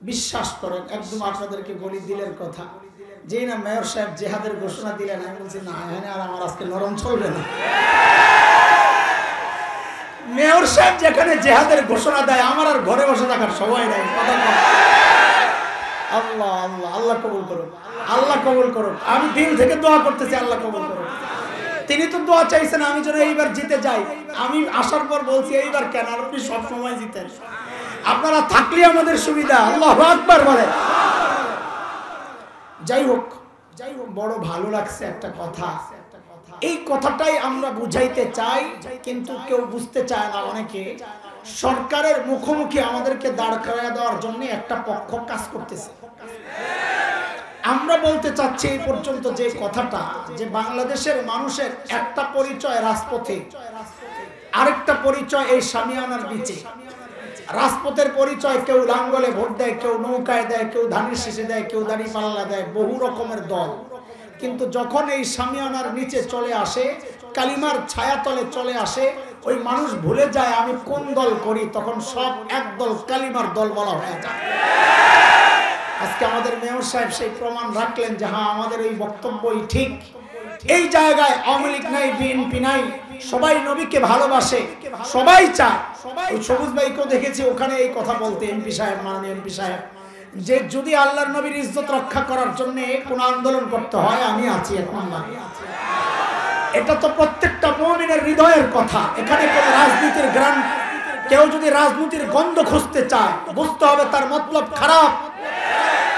বিশ্বাস করেন একদম আপনাদেরকে বলি দিলের কথা, যেই না মেয়র সাহেব জেহাদের ঘোষণা দিলেন আমি বলছি না এখানে আর আমার আজকে নরম চলবে না। মেয়র সাহেব যেখানে জেহাদের ঘোষণা দেয় আমার আর ঘরে বসে থাকার সময় নাই। আল্লাহ আল্লাহ আল্লাহ কবুল করুন, আল্লাহ কবুল করুন। আমি দিল থেকে দোয়া করতেছি আল্লাহ কবুল করুন। তিনি তো দোয়া চাইছেন আমি যেন এইবার জিতে যাই। আমি আসার পর বলছি এইবার কেন, আপনি সব সময় জিতেন, আপনারা থাকলে আমাদের সুবিধা। আল্লাহু আকবার বলে। যাই হোক বড় ভালো লাগছে একটা কথা, এই কথাটাই আমরা বুঝাইতে চাই কিন্তু কেউ বুঝতে চায় না। অনেকে সরকারের মুখোমুখি আমাদেরকে দাঁড় করায় দেওয়ার জন্য একটা পক্ষ কাজ করতেছে। আমরা বলতে চাচ্ছি এই পর্যন্ত যে কথাটা, যে বাংলাদেশের মানুষের একটা পরিচয় রাজপথে, আরেকটা পরিচয় এই শামিয়ানার নিচে। রাজপথের পরিচয় কেউ লাঙ্গলে ভোট দেয়, কেউ নৌকায় দেয়, কেউ ধানের শীষে দেয়, কেউ দাঁড়িপাল্লা দেয়, বহু রকমের দল। কিন্তু যখন এই শামিয়ানার নিচে চলে আসে, কালিমার ছায়াতলে চলে আসে, ওই মানুষ ভুলে যায় আমি কোন দল করি, তখন সব এক দল কালিমার দল বলা হয়ে যায়। আজকে আমাদের মেয়র সাহেব সেই প্রমাণ রাখলেন যে হ্যাঁ আমাদের এই বক্তব্যই ঠিক। এই জায়গায় আওয়ামী লীগ নাই, বিএনপি নাই, সবাই নবীকে ভালোবাসে, সবাই চায়। ওই সবুজ ভাইকেও দেখেছি ওখানে এই কথা বলতে, এমপি সাহেব, মাননীয় এমপি সাহেব, যে যদি আল্লাহর নবীর ইজ্জত রক্ষা করার জন্য কোন আন্দোলন করতে হয় আমি আছি এখন। এটা তো প্রত্যেকটা মুমিনের হৃদয়ের কথা। এখানে কোন রাজনীতির গ্রান্ট, কেউ যদি রাজনীতির গন্ধ খুঁজতে চায় বুঝতে হবে তার মতলব খারাপ।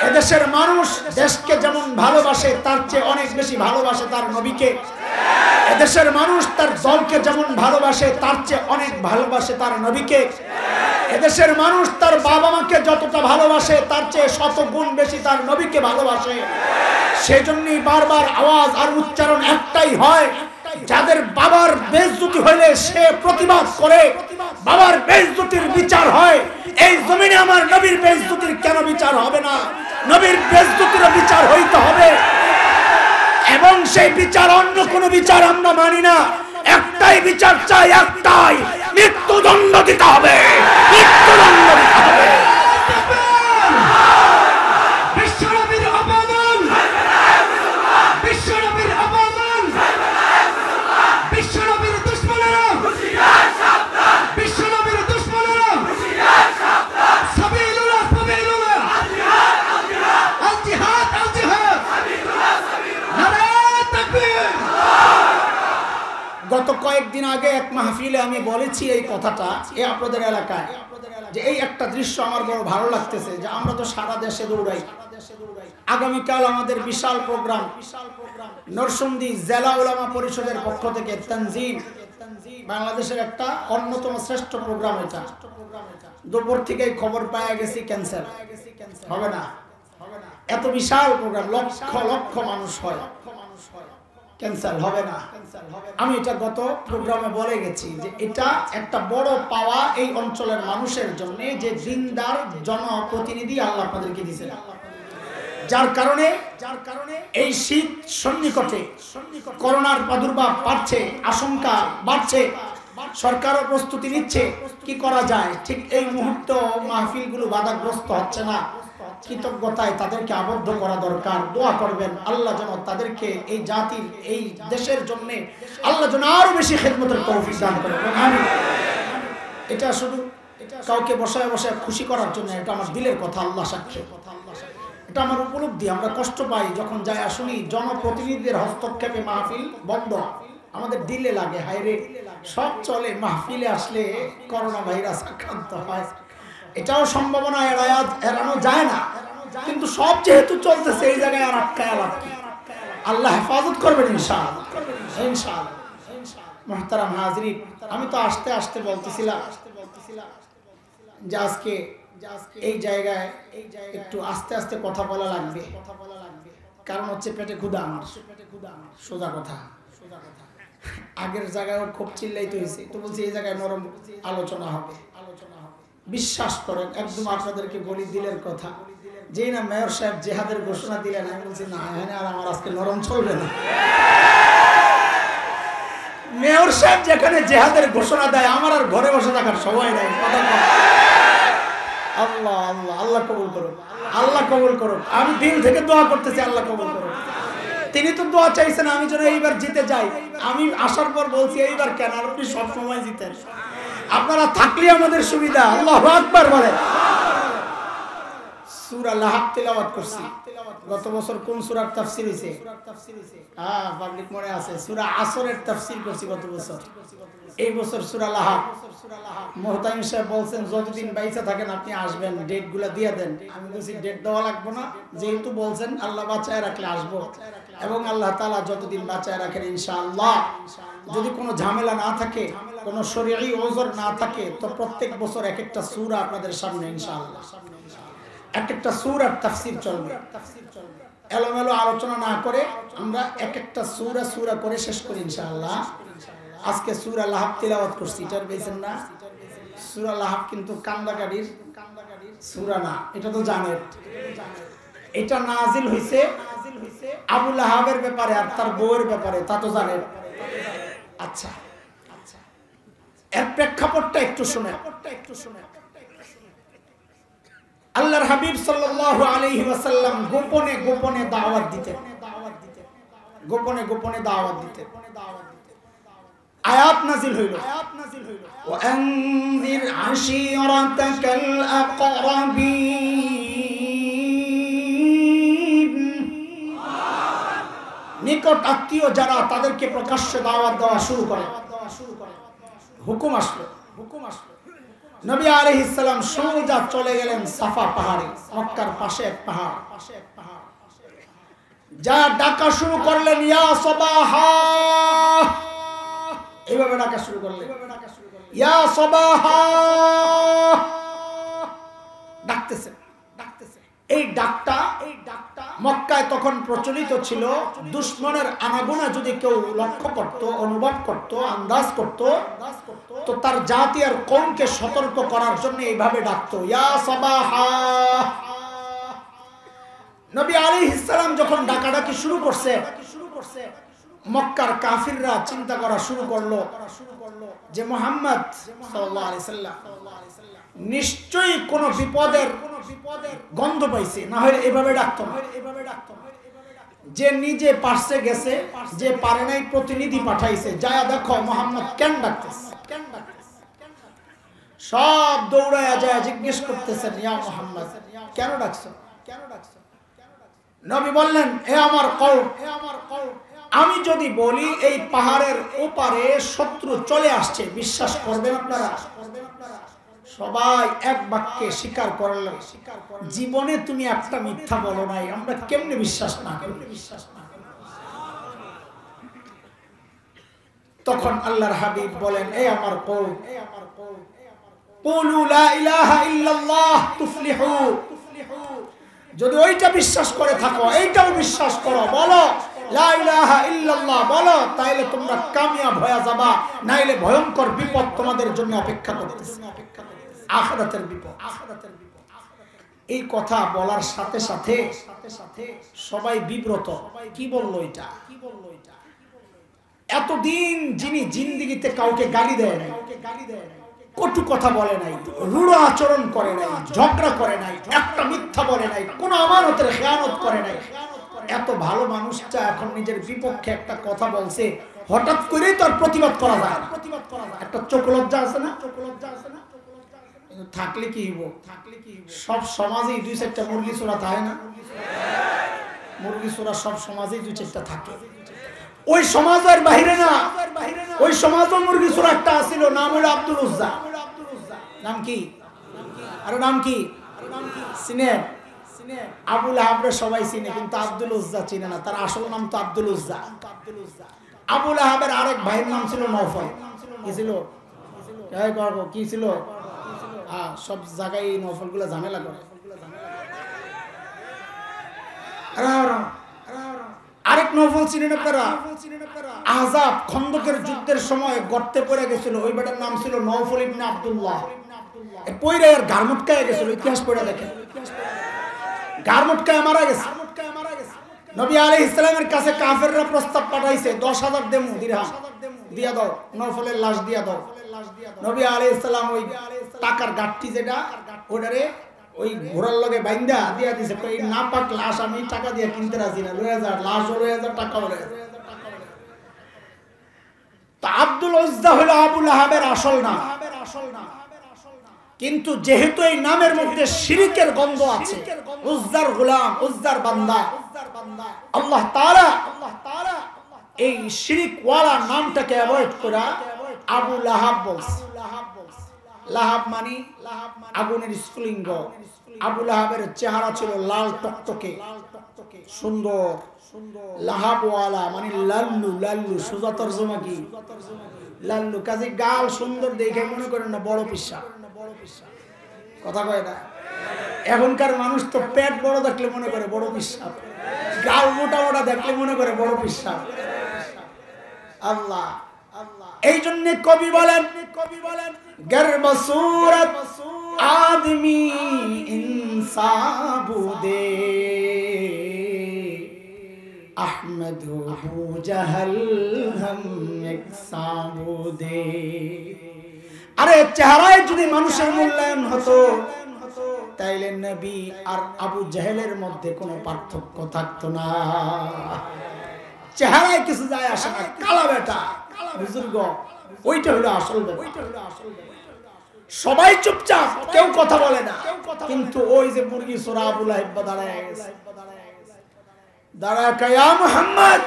এদেশের মানুষ দেশকে যেমন ভালোবাসে তার চেয়ে অনেক বেশি ভালোবাসে তার নবীকে। এদেশের মানুষ তার দলকে যেমন ভালোবাসে তার চেয়ে অনেক ভালোবাসে তার নবীকে। এদেশের মানুষ তার বাবা মাকে যতটা ভালোবাসে তার চেয়ে শত গুণ বেশি তার নবীকে ভালোবাসে। সেজন্যই বারবার আওয়াজ আর উচ্চারণ একটাই হয়, যাদের বাবার বেইজ্জতি হইলে সে প্রতিবাদ করে, বাবার বেইজ্জতির বিচার হয়। এই জমিনে আমার নবীর বেইজ্জতির কেন বিচার হবে না? নবীর বেইজ্জতির বিচার হইতে হবে, এবং সেই বিচার অন্য কোনো বিচার আমরা মানি না। একটাই বিচার চাই, একটাই, মৃত্যুদণ্ড দিতে হবে, মৃত্যুদণ্ড দিতে হবে। গত কয়েকদিন আগে এক মাহফিলে আমি বলেছি এই কথাটা আপনাদের এলাকায়, যে এই একটা দৃশ্য আমার বড় ভালো লাগতেছে, যে আমরা তো সারা দেশে দৌড়াই। আগামীকাল আমাদের বিশাল প্রোগ্রাম, নরসিংদী জেলা উলামা পরিষদের পক্ষ থেকে তানজিম, বাংলাদেশের একটা অন্যতম শ্রেষ্ঠ প্রোগ্রাম। এটা দুপুর থেকেই খবর পাওয়া গেছি ক্যান্সেল হবে না। এত বিশাল প্রোগ্রাম, লক্ষ লক্ষ মানুষ হয়, ক্যান্সেল হবে না। আমি এটা গত প্রোগ্রামে বলে গেছি যে এটা একটা বড় পাওয়া এই অঞ্চলের মানুষের জন্য, যে দিনদার জনপ্রতিনিধি আল্লাহ আপনাদেরকে দিয়েছেন। যার কারণে এই শীত সন্নিকটে, করোনার প্রাদুর্ভাব বাড়ছে, আশঙ্কা বাড়ছে, সরকারও প্রস্তুতি নিচ্ছে কি করা যায়। ঠিক এই মুহূর্তে মাহফিলগুলো বাধাগ্রস্ত হচ্ছে না। কৃতজ্ঞতায় তাদেরকে আবদ্ধ করা দরকার। দোয়া করবেন আল্লাহ যেন তাদেরকে এই জাতির, এই দেশের জন্য আল্লাহ যেন আরো বেশি খেদমতের তৌফিক দান করেন। আমিন। এটা শুধু কাউকে বসায় বসায় খুশি করার জন্য, এটা আমার দিলের কথা, আল্লাহ সাক্ষী। এটা আমার উপলব্ধি। আমরা কষ্ট পাই যখন যাই শুনি জনপ্রতিনিধিদের হস্তক্ষেপে মাহফিল বন্ধ, আমাদের দিলে লাগে হায়রে সব চলে, মাহফিলে আসলে করোনা ভাইরাস আক্রান্ত হয়। এটাও সম্ভাবনা এড়ানো যায় না, কিন্তু সব যেহেতু চলতেছে এই জায়গায় আর আটকায় লাভ কি? আল্লাহ হেফাজত করবেন ইনশাআল্লাহ, ইনশাআল্লাহ। মুহতারাম হাজরিন, আমি তো আস্তে আস্তে বলতেছিলাম যে আজকে এই জায়গায় একটু আস্তে আস্তে কথা বলা লাগবে, কারণ হচ্ছে পেটে ক্ষুধা আমার, সোজা কথা। আগের জায়গায় খুব চিল্লাইতে হয়েছে, তো বলছি এই জায়গায় নরম আলোচনা হবে। বিশ্বাস করেন একদম আপনাদেরকে বলি দিলের কথা, যেই না মেয়র সাহেব জেহাদের ঘোষণা দিলেন আমি বলছি না এখানে আর আমার আজকে নরম চলবে না। মেয়র সাহেব যেখানে জেহাদের ঘোষণা দেয় আমার আর ঘরে বসে থাকার সময় নাই। আল্লাহ আল্লাহ আল্লাহ কবুল করুন, আল্লাহ কবুল করুন। আমি দিল থেকে দোয়া করতেছি, আল্লাহ কবুল করুন। তিনি তো দোয়া চাইছেন আমি যেন এইবার জিতে যাই। আমি আসার পর বলছি এইবার কেন, আর আপনি সবসময় জিতেন, আপনারা থাকলে আমাদের সুবিধা। আল্লাহু আকবার বলে। সূরা লাহাব তেলাওয়াত করছি। গত বছর কোন সূরার তাফসীর হইছে? পাবলিক মনে আছে, সূরা আসরের তাফসীর করছি গত বছর। এই বছর সূরা লাহাব। মুহতামিম সাহেব বলছেন যতদিন বাইচা থাকেন আপনি আসবেন, ডেটগুলো দিয়ে দেন। আমি বলছি ডেট দেওয়া লাগবে না, যেহেতু বলছেন আল্লাহ বাঁচায় রাখলে আসবো, এবং আল্লাহ তাআলা যতদিন বাঁচায় রাখেন ইনশাআল্লাহ, যদি কোনো ঝামেলা না থাকে, কোনো শরীয়ী ওযর না থাকে, তো প্রত্যেক বছর এক একটা সূরা আপনাদের সামনে ইনশাআল্লাহ, এক একটা সূরার তাফসীর চলবে। এলোমেলো আলোচনা না করে আমরা এক একটা সূরা সূরা করে শেষ করি ইনশাআল্লাহ। আজকে সূরা লাহাব তেলাওয়াত করছি, এটার বেছেন না। সূরা লাহাব কিন্তু কান্দাকারীর সূরা না, এটা তো জানেন। এটা নাজিল হইছে আবু লাহাবের ব্যাপারে আর তার বউয়ের ব্যাপারে, তা তো জানেন। আচ্ছা, এর প্রেক্ষাপটটা একটু শুনেন। আল্লাহর হাবিব সাল্লাল্লাহু আলাইহি ওয়াসাল্লাম গোপনে গোপনে দাওয়াত দিতেন, গোপনে গোপনে দাওয়াত দিতেন। আয়াত নাজিল হইল, ওয়ানযির আশীরাতাকাল আকরাবিন, নিকট আত্মীয় যারা তাদেরকে প্রকাশ্যে দাওয়াত দেওয়া শুরু করে। হুকুম আসলো, নবী আলাইহিস সালাম সোজা চলে গেলেন সাফা পাহাড়ে, মক্কার পাশে এক পাহাড়। যা ডাকা শুরু করলেন, ইয়া সাবাহা, এইভাবে ডাকা শুরু করলেন, ইয়া সাবাহা, ডাকতেছেন। এই ডাকটা মক্কায় তখন প্রচলিত ছিল। দুশমনের আনাগোনা যদি কেউ লক্ষ্য করত, অনুভব করত, আন্দাজ করত, তো তার জাতি আর কওমকে সতর্ক করার জন্য এইভাবে ডাকতো, ইয়া সাবাহা। নবী আলাইহিস সালাম যখন ডাকাডাকি শুরু করছে, মক্কার কাফিররা চিন্তা করা শুরু করলো যে মুহাম্মদ সাল্লাল্লাহু আলাইহি সাল্লাম নিশ্চয়ই কোনো বিপদের গন্ধ পাইছে, না হলে এভাবে ডাকতো না। যে নিজে পারছে গেছে, যে পারে নাই প্রতিনিধি পাঠাইছে, যায়া দেখো মুহাম্মদ কেন ডাকতেছে। সব দৌড়ায়া যায় জিজ্ঞেস করতেছেন, ইয়া মুহাম্মদ কেন ডাকছো? নবী বললেন, হে আমার কওম, আমি যদি বলি এই পাহাড়ের ওপারে শত্রু চলে আসছে, বিশ্বাস করবেন আপনারা? সবাই এক বাক্যে স্বীকার করলেন, জীবনে তুমি একটা মিথ্যা বলো নাই, আমরা কেমনে বিশ্বাস না করি? তখন আল্লাহর হাবিব বলেন, এই আমার কওম, কুলু লা ইলাহা ইল্লাল্লাহ তুফলিহু, যদি ওইটা বিশ্বাস করে থাকো, এইটাও বিশ্বাস করো, বলো লা ইলাহা ইল্লাল্লাহ বলো, তাইলে তোমরা কামিয়াব হয়ে যাবা, নাইলে ভয়ঙ্কর বিপদ তোমাদের জন্য অপেক্ষা করতেছে, আখিরাতের বিপদ। এই কথা বলার সাথে সাথে সবাই বিব্রত, কি বললো এটা? এতদিন যিনি জিন্দেগিতে কাউকে গালি দেয় নাই, কটু কথা বলে নাই, রূঢ় আচরণ করে নাই, ঝগড়া করে নাই, একটা মিথ্যা বলে নাই, কোনো আমানতের খেয়ানত করে নাই, এত ভালো মানুষটা এখন নিজের বিপক্ষে একটা কথা বলছে, হঠাৎ করেই তার প্রতিবাদ করা যায় না। একটা চোখ লজ্জা আছে না? থাকলে কি হইব? সব সমাজেই দুই চারটা মুরগি চোরা থাকে না? মুরগি চোরা সব সমাজেই দুই চারটা থাকে। ওই সমাজের বাইরে না, ওই সমাজও মুরগি চোরা একটা আছিল, নাম হলো আব্দুল উজ্জা। নাম কি? আর নাম কি? চিনেন? আবু লাহাবরে সবাই চিনে, কিন্তু আব্দুল উজ্জা চিনে না। তার আসল নাম তো আব্দুল উজ্জা। আবু লাহাবের আরেক ভাইয়ের নাম ছিল নওফল। কি ছিল? কি ছিল? সব জায়গায় এই নওফল গুলা ঝামেলা করে। আরেক নওফল চিনেন আপনারা? আহজাব খন্দকের যুদ্ধের সময় গর্তে পড়ে গেছিল, ওই বেটার নাম ছিল নওফল ইবনে আব্দুল্লাহ। পইরা আর গারমটকায় গেছিল, ইতিহাস পড়ে দেখেন, গারমটকায় মারা গেছে। নবী আলাইহিস সালামের কাছে কাফেররা প্রস্তাব পাঠাইছে, 10,000 দিরহাম দিয়া দাও, নওফলের লাশ দিয়া দাও। নবী আলাইহিস সালাম ওই টাকার গাঁটটি যেটা ওটারে ওই ঘোড়ার লগে বাইন্দা দিয়া দিছে, এই নাপাক লাশ আমি টাকা দিয়ে কিনতে রাজি না, লয়ে যা লাশ লয়ে যা টাকা লয়ে যা। তা আব্দুল উজ্জা হলো আবু লাহাবের আসল নাম, কিন্তু যেহেতু এই নামের মধ্যে শিরকের গন্ধ আছে, উজ্জার গোলাম, উজ্জার বান্দা, আল্লাহ তাআলা এই শিরক ওয়ালা নামটাকে অ্যাভয়েড করা আবু লাহাব বলছে। লাহাব মানে আগুনের স্ফুলিঙ্গ। আবু লাহাবের চেহারা ছিল লাল টকটকে সুন্দর, লাহাবওয়ালা মানে লাল্লু, লাল্লু সোজা তরজমা কি লাল্লু, কাজে গাল সুন্দর দেখে মনে করেন না বড় পিসা, কথা কয় না। এখনকার মানুষ তো পেট বড় দেখলে মনে করে বড় পিসা, গাল মোটা মোটা দেখলে মনে করে বড় পিসা। আল্লাহ এই জন্য কবি বলেন গর্ব সুরত আদমি ইনসাবুদে আহমদ হু জাহাল হাম এক সাবুদে। আরে চেহারায় যদি মানুষের মূল্যায়ন হতো তাইলে নবী আর আবু জাহেলের মধ্যে কোনো পার্থক্য থাকতো না। চেহারায় কিছু যায় আসে না, কালা বেটা বুজুর্গ, ওইটা হলো আসল ব্যাপার। সবাই চুপচাপ, কেউ কথা বলে না, কিন্তু ওই যে মুরগি সোরা আবু লাহাব দাঁড়ায় গেছে, দাঁড়ায় কায়া মুহাম্মদ,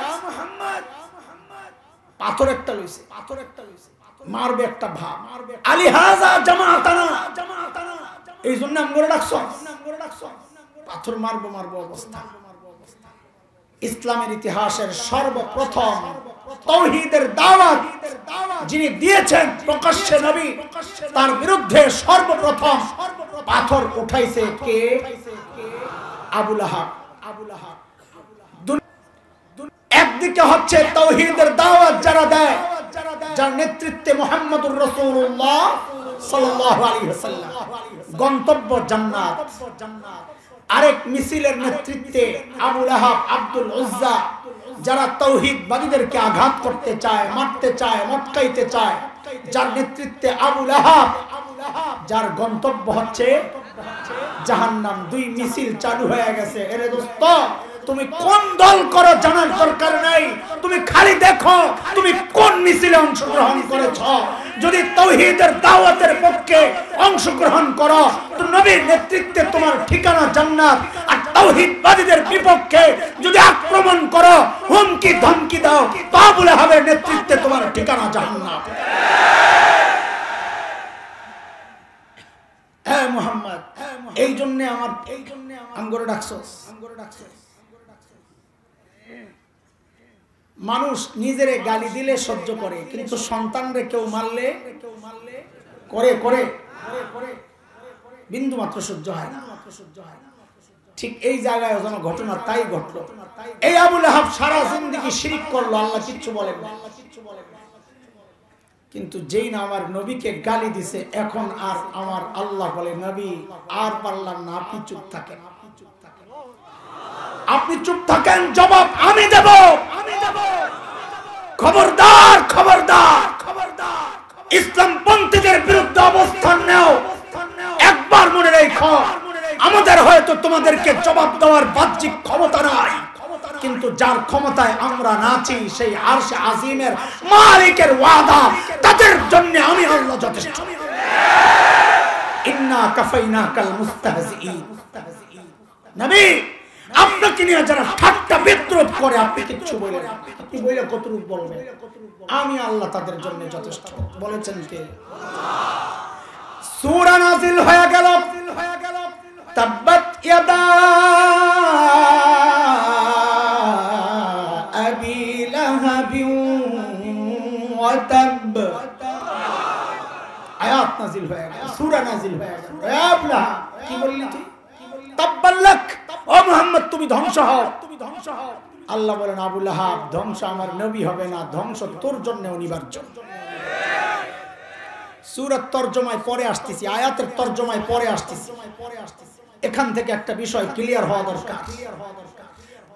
পাথর একটা লইছে, মারবে একটা ভাব, আলী হাজা জামাতানা, এই জন্য আমগরে ডাকছো, পাথর মারবো মারবো অবস্থা। ইসলামের ইতিহাসের সর্বপ্রথম তাওহীদের দাওয়াত যিনি দিয়েছেন প্রকাশ্যে নবী, তার বিরুদ্ধে সর্বপ্রথম পাথর উঠাইছে কে? আবু লাহাব। একদিকে হচ্ছে তাওহীদের দাওয়াত যারা দেয়, যার নেতৃত্বে মুহাম্মদুর রাসূলুল্লাহ সাল্লাল্লাহু আলাইহি ওয়াসাল্লাম, গন্তব্য জান্নাত। আরেক মিছিলের নেতৃত্বে আবু লাহাব, আব্দুল উজ্জা, যারা তাওহীদবাদীদেরকে আঘাত করতে চায়, মারতে চায়, মটকাইতে চায়, যার নেতৃত্বে আবু লাহাব, যার গন্তব্য হচ্ছে জাহান্নাম। দুই মিছিল চালু হয়ে গেছে। এরে দোস্ত, তুমি কোন দল করো জানার দরকার নাই, তুমি খালি দেখো তুমি কোন মিছিলে অংশগ্রহণ করেছ। যদি তাওহীদের দাওয়াতের পক্ষে অংশগ্রহণ করো তো নবীর নেতৃত্বে তোমার ঠিকানা জান্নাত, আর তাওহীদবাদীদের বিপক্ষে যদি আক্রমণ করো, হুমকি ধমকি দাও, তো আবু লাহাবের নেতৃত্বে তোমার ঠিকানা জাহান্নাম। হ্যাঁ মুহাম্মদ, এই জন্য আমার আমগরে ডাকছস। মানুষ নিজেরে গালি দিলে সহ্য করে, কিন্তু সন্তানরে কেউ মারলে করে করে বিন্দু মাত্র সহ্য হয় না। ঠিক এই জায়গায় যেন ঘটনা তাই ঘটলো। এই আবু লাহাব সারা জিন্দেগি শিরক করলো, আল্লাহ কিচ্ছু বলেন না। কিন্তু যেই না আমার নবীকে গালি দিছে, এখন আর আমার আল্লাহ বলে নবী আর পারলাম না, আপনি চুপ থাকেন, আপনি চুপ থাকেন, জবাব আমি দেব। খবরদার খবরদার খবরদার, ইসলামপন্থীদের বিরুদ্ধে অবস্থান নেও। একবার মনে রেখো, আমাদের হয়তো তোমাদেরকে জবাব দেওয়ার বাহ্যিক ক্ষমতা নাই, কিন্তু যার ক্ষমতায় আমরা নাচি, সেই আরশে আজিমের মালিকের ওয়াদা, তাদের জন্য আমি আল্লাহ যথেষ্ট। ইন্না কাফাইনাকাল মুস্তাহজিঈন। নবী, আপনাকে নিয়ে যারা ঠাট্টা বিদ্রুপ করে, আপনি কিচ্ছু বলেন না, আপনি বলে কতটুকু বলবেন, আমি আল্লাহ তাদের জন্য যথেষ্ট। বলেছেন কে? সূরা নাযিল হয়ে গেল, তাব্বাত ইয়াদা আবি লাহাবিন ওয়া তাব। আয়াত নাযিল হয়ে গেল, সূরা নাযিল হয়ে গেল। আবলা কি বললি তুই? তাব্বাল্লাক, ও মুহাম্মদ তুমি ধ্বংস হও, তুমি ধ্বংস হও। আল্লাহ বলেন আবু লাহাব ধ্বংস আমার নবী হবে না, ধ্বংস তোর জন্য অনিবার্য। সূরার তরজমায় পরে আসতেছি, আয়াতের তরজমায় পরে আসতেছি। এখান থেকে একটা বিষয় ক্লিয়ার হওয়া দরকার।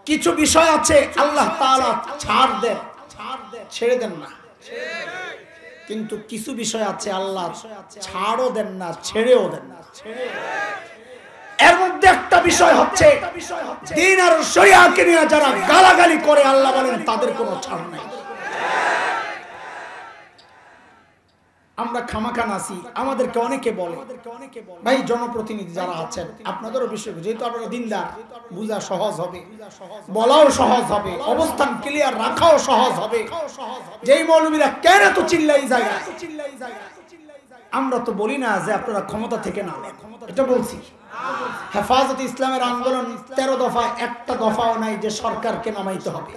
কিছু বিষয় আছে আল্লাহ তাআলা ছাড় দেন, ছেড়ে দেন না। কিন্তু কিছু বিষয় আছে আল্লাহ ছাড়ও দেন না, ছেড়েও দেন না। এর মধ্যে একটা বিষয় হচ্ছে দ্বীন আর শরিয়াকে নিয়ে যারা গালাগালি করে আল্লাহ বলেন তাদের কোনো ছাড় নাই। আমরা খামাখা নাসি, আমাদেরকে অনেকে বলে ভাই জনপ্রতিনিধি যারা আছেন আপনাদেরও বিষয়, যেহেতু আপনারা দিনদার, বুঝা সহজ হবে, বলাও সহজ হবে, অবস্থান ক্লিয়ার রাখাও সহজ হবে। যেই মৌলবীরা কেন তো চিল্লাই যায়, আমরা তো বলি না যে আপনারা ক্ষমতা থেকে না, এটা বলছি। হেফাজতে ইসলামের আন্দোলন 13 দফায় একটা দফাও নাই যে সরকারকে নামাইতে হবে,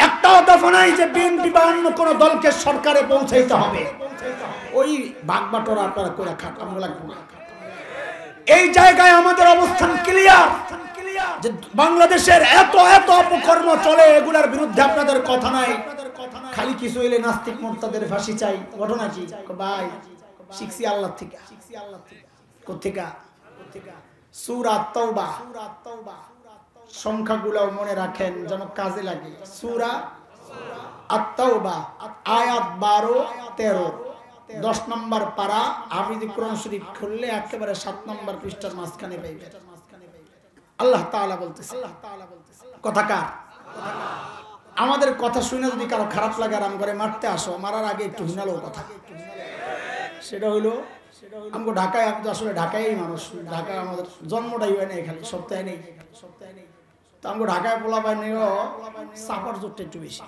একটাও দফা নাই যে বিএনপি বা অন্য কোন দলকে সরকারে পৌঁছাইতে হবে। ওই ভাগবাটোরা আপনারা করে খান, আমরা লাগবো না। এই জায়গায় আমাদের অবস্থান ক্লিয়ার যে বাংলাদেশের এত এত অপকর্ম চলে, এগুলার বিরুদ্ধে আপনাদের কথা নাই। খালি কিছু এলে নাস্তিক মোর্তাদের ফাঁসি চাই, ঘটনা কি ভাই? শিখছি আল্লাহ থেকে। কোথেকা? সূরা তাওবা, সংখ্যাগুলো মনে রাখেন যেন কাজে লাগে। সূরা আত-তাওবা আয়াত 12-13, 10 নম্বর পারা। হাফিজ কোরআন শরীফ খুললে একেবারে 7 নম্বর পৃষ্ঠার মাঝখানে পাইবে। আল্লাহ তাআলা বলতেছে, কথা কার? আমাদের কথা শুনে যদি কারো খারাপ লাগে আরাম করে মারতে আসো, মারার আগে একটু হিনালো কথা। সেটা হইলো আমগো ঢাকায়, আমি তো আসলে ঢাকায় মানুষ, ঢাকায় আমাদের জন্মটাই হয় না, খালি সপ্তাহে নেই। তো আমগো ঢাকায় পোলা পাই নিও চাপার জোরটা একটু বেশি,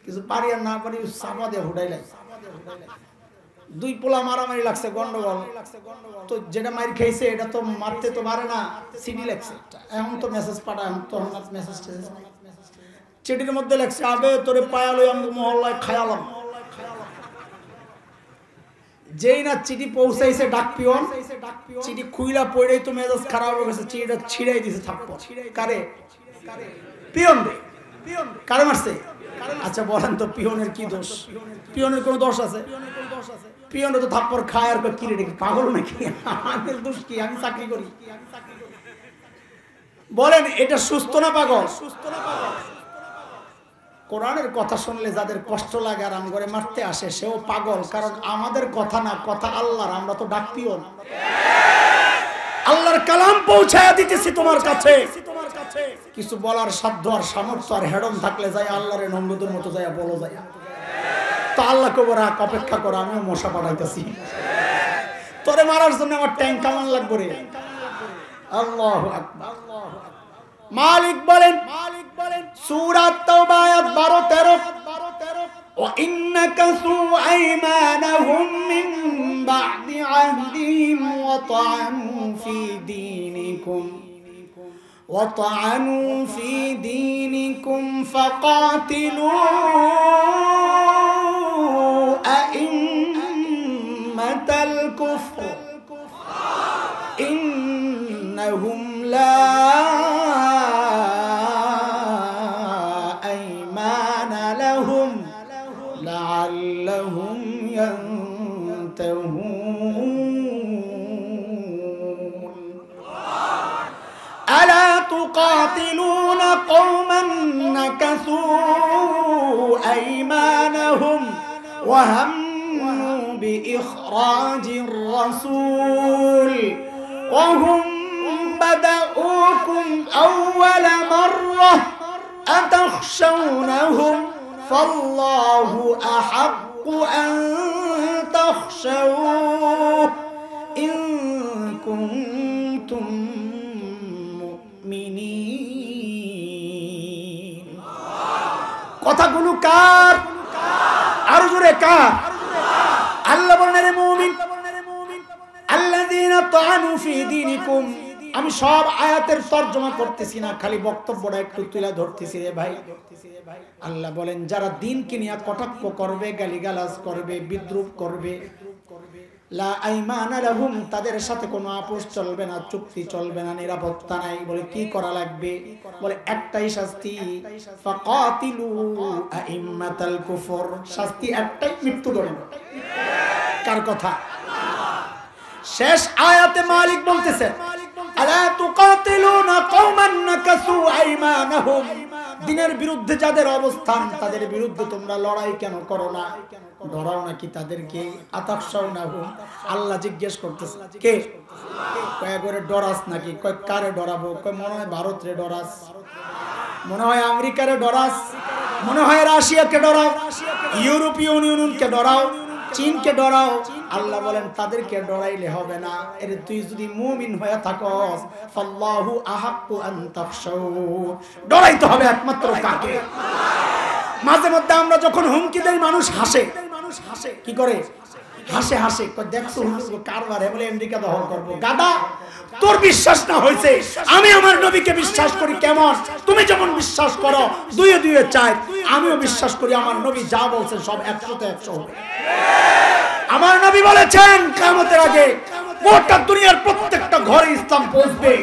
কিছু পারি আর না পারি চাপা দিয়ে হুডাই লাগে। 2 পোলা মারামারি লাগছে, গন্ডগোল। তো যেটা মার খাইছে এটা তো মারতে তো পারে না, সিডি লাগছে। এখন তো মেসেজ পাঠায়, এখন তো মেসেজ চিঠির মধ্যে লাগছে আবে তোরে পায়ালো আমি মহল্লায় খায়ালাম। যেই না চিঠি পৌঁছাইছে ডাক পিয়ন, চিঠি খুইলা পড়েই তো মেজাজ খারাপ হয়ে গেছে, চিঠিটা ছিড়াই দিছে থাপ্পড়। কারে? পিয়ন রে। কারে মারছে? আচ্ছা বলেন তো পিয়নের কি দোষ? পিয়নের কোনো দোষ আছে? পিয়নের তো থাপ্পড় খায় আর কি রে, পাগল নাকি? আমাদের দোষ কি? আমি চাকরি করি। বলেন এটা সুস্থ না পাগল? কোরআনের কথা শুনলে যাদের কষ্ট লাগে আর আমগরে মারতে আসে সেও পাগল, কারণ আমাদের কথা না, কথা আল্লাহর। আমরা তো ডাক পিয়ন, আল্লাহর কালাম পৌঁছায়া দিতেছি তোমার কাছে। কিছু বলার সাধ্য আর সামর্থ্য আর হেডম থাকলে যাই আল্লাহরে নমরুদের মতো যাইয়া বলো যায়। তো আল্লাহ কবর অপেক্ষা করো, আমিও মশা পাঠাইতেছি তোরে মারার জন্য। আমার ট্যাঙ্ক কেমন লাগবে রে? আল্লাহু আকবার। মালিক বলেন সূরা তাওবা আয়াত 12-13, وَإِنَّ كَثُوا أَيْمَانَهُمْ مِنْ بَعْدِ عَهْدِهِمْ وَطَعَنُوا فِي دِينِكُمْ فَقَاتِلُوا أَئِمَّةَ الْكُفْرِ إِنَّهُمْ لَا لعلهم ينتهون ألا تقاتلون قوما نكثوا أيمانهم وهموا بإخراج الرسول وهم بدأوكم أول مرة أتخشونهم فالله أحق أن تخشوه إن كنتم مؤمنين। কথাগুলো কার? আরো জোরে কার? আল্লাহ বলেন রে মুমিন, আল্লাযীনা তাআনু ফি দীনিকুম। আমি সব আয়াতের তরজমা করতেছি না, খালি বক্তব্যটা একটু তুলে ধরতেছি রে ভাই। আল্লাহ বলেন যারা দ্বীনকে নিয়ে কটাক্ষ করবে, গালিগালাজ করবে, বিদ্রুপ করবে, লা আইমানা লাহুম, তাদের সাথে কোনো আপোষ চলবে না, চুক্তি চলবে না, নিরাপত্তা নাই। বলে কি করা লাগবে? বলে একটাই শাস্তি, ফাকাতিলু আইম্মাতাল কুফর। শাস্তি একটাই, মৃত্যুদণ্ড। কার কথা? শেষ আয়াতে মালিক বলতেছে আলা তুকাতিলুনা কওমান নাকাসু আইমানাহুম দিনের বিরুদ্ধে যাদের অবস্থান তাদের বিরুদ্ধে তোমরা লড়াই কেন করো না? ডরাও নাকি তাদেরকে? আতাখশাউনাহু, আল্লাহ জিজ্ঞেস করতেছে কে? কয় করে ডরাস নাকি? কয় কারে ডরাবো? কয় মনে হয় ভারতরে ডরাস, মনে হয় আমেরিকারে ডরাস, মনে হয় রাশিয়াকে ডরাও, ইউরোপীয় ইউনিয়নকে ডরাও, চীনকে ডরাও। আল্লাহ বলেন তাদেরকে ডরাইলে হবে না। এর তুই যদি মুমিন হয়ে থাকস, ফাল্লাহু আহাক্কু আন তাখশাউ, ডরাইতে হবে একমাত্র কাকে? মাঝে মধ্যে আমরা যখন হুমকি দেই মানুষ হাসে, কি করে? হাসে হাসে, দেখছো কারবারে বলে আমেরিকা দখল করবো। গাদা, তোর বিশ্বাস না হয়েছে, আমি আমার নবীকে বিশ্বাস করি। কেমন? তুমি যেমন বিশ্বাস করো দুয়ে দুয়ে চাই, আমিও বিশ্বাস করি আমার নবী যা বলছেন সব 100তে 100 হবে। আমার নবী বলেছেন কিয়ামতের আগে গোটা দুনিয়ার প্রত্যেকটা ঘরে ইসলাম পৌঁছবে।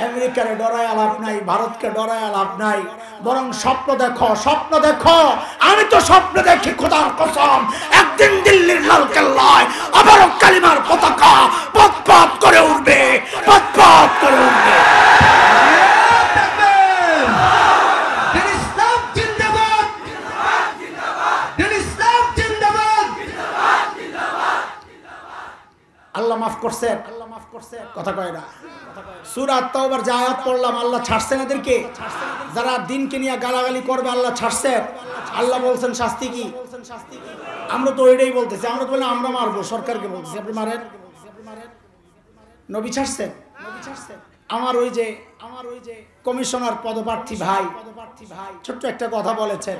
আমেরিকারে ডরায় লাভ নাই, ভারতকে ডরায় লাভ নাই, বরং স্বপ্ন দেখো, স্বপ্ন দেখো। আমি তো স্বপ্ন দেখি খোদার কসম, একদিন দিল্লির লাল কেল্লায় আবারও কালিমার পতাকা পথ করে উঠবে, পথ করে উঠবে। আল্লাহ মাফ করছেন, আল্লাহ মাফ করছেন, কথা কয় না। সূরা তাওবার যে আয়াত পড়লাম, আল্লাহ ছাড়ছেন এদেরকে যারা দিনকে নিয়ে গালাগালি করবে, আল্লাহ ছাড়ছেন। আল্লাহ বলছেন শাস্তি কি? আমরা তো ওইটাই বলতেছি, আমরা তো বলি আমরা মারবো, সরকারকে বলতেছি আপনি মারেন। নবী ছাড়ছেন, নবী ছাড়ছেন। আমার ওই যে কমিশনার পদপ্রার্থী ভাই ছোট্ট একটা কথা বলেছেন,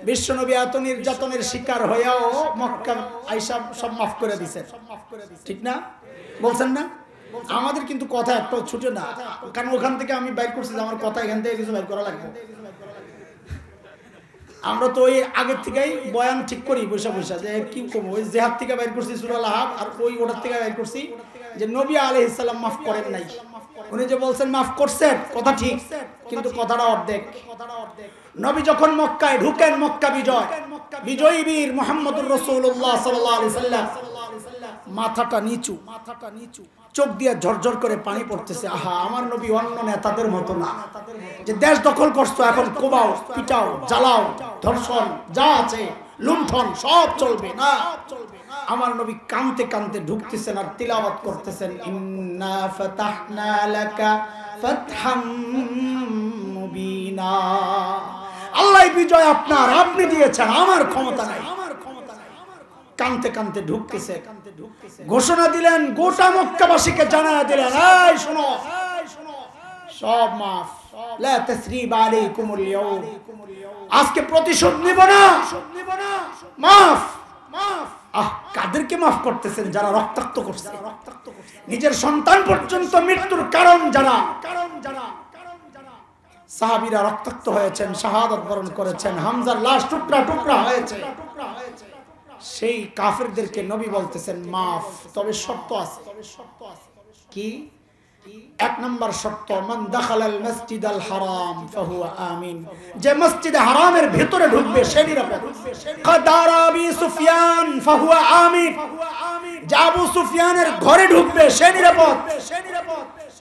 বিশ্বনবী এত নির্যাতনের শিকার হয়েও মক্কা আইসা সব মাফ করে দিয়েছেন, ঠিক না? বলছেন না? আমাদের কিন্তু কথা একটাও ছুটে না, কারণ ওখান থেকে আমি বাইর করছি আমার কথা এখান থেকে কিছু বাইর করা লাগবে। আমরা তো ওই আগের থেকেই বয়ান ঠিক করি বৈশা বৈশা, যে কি করবো, ওই জেহাদ থেকে বাইর করছি সূরা আল-আহব, আর ওই ওটার থেকে বাইর করছি যে নবী আলাইহিস সালাম মাফ করেন নাই। উনি যে বলছেন মাফ করছেন, কথা ঠিক, কিন্তু কথাটা অর্ধেক। নবী যখন মক্কায় ঢুকেন, মক্কা বিজয়, বিজয়ী বীর মুহাম্মদুর রাসূলুল্লাহ সাল্লাল্লাহু আলাইহি সাল্লাম, মাথাটা নিচু, চোখ দিয়ে ঝরঝর করে পানি পড়তেছে। আহা, আমার নবী অন্য নেতাদের মতো না যে দেশ দখল করছো এখন কোবাও, পিটাও, জ্বালাও, ধর্ষণ যা আছে লুণ্ঠন সব চলবে না। আমার নবী কাঁদতে কাঁদতে ঢুকতেছেন আর তিলাওয়াত করতেছেন, ইন্না ফাতাহনা লাকা ফাতহাম মুবিনা। আল্লাহ বিজয় আপনার, আপনি দিয়েছেন, আমার ক্ষমতা নাই। কাঁদতে কাঁদতে ঢুকতেছে, ঘোষণা দিলেন, গোটা মক্কাবাসীকে জানায়া দিলেন, এই শোনো, সব মাফ, লা তাসরিবা আলাইকুমুল ইয়াউম, আজকে প্রতিশোধ নিব না, মাফ। আহ, কাদেরকে মাফ করতেছেন? যারা রক্তাক্ত করছে, নিজের সন্তান পর্যন্ত মৃত্যুর কারণ যারা। সাহাবীরা রক্তাক্ত হয়েছেন, শাহাদাত বরণ করেছেন, হামজার লাশ টুকরা টুকরা হয়েছে। সেই কাফেরদেরকে নবী বলতেছেন মাফ, তবে শর্ত আছে। কি? এক নম্বর শর্ত, মান দাখালাল মাসজিদাল হারাম ফাহুয়া আমিন, যে মসজিদে হারামের ভিতরে ঢুকবে সে নিরাপদ। কাদারা আবি সুফিয়ান ফাহুয়া আমিন, যে আবু সুফিয়ানের ঘরে ঢুকবে সে নিরাপদ।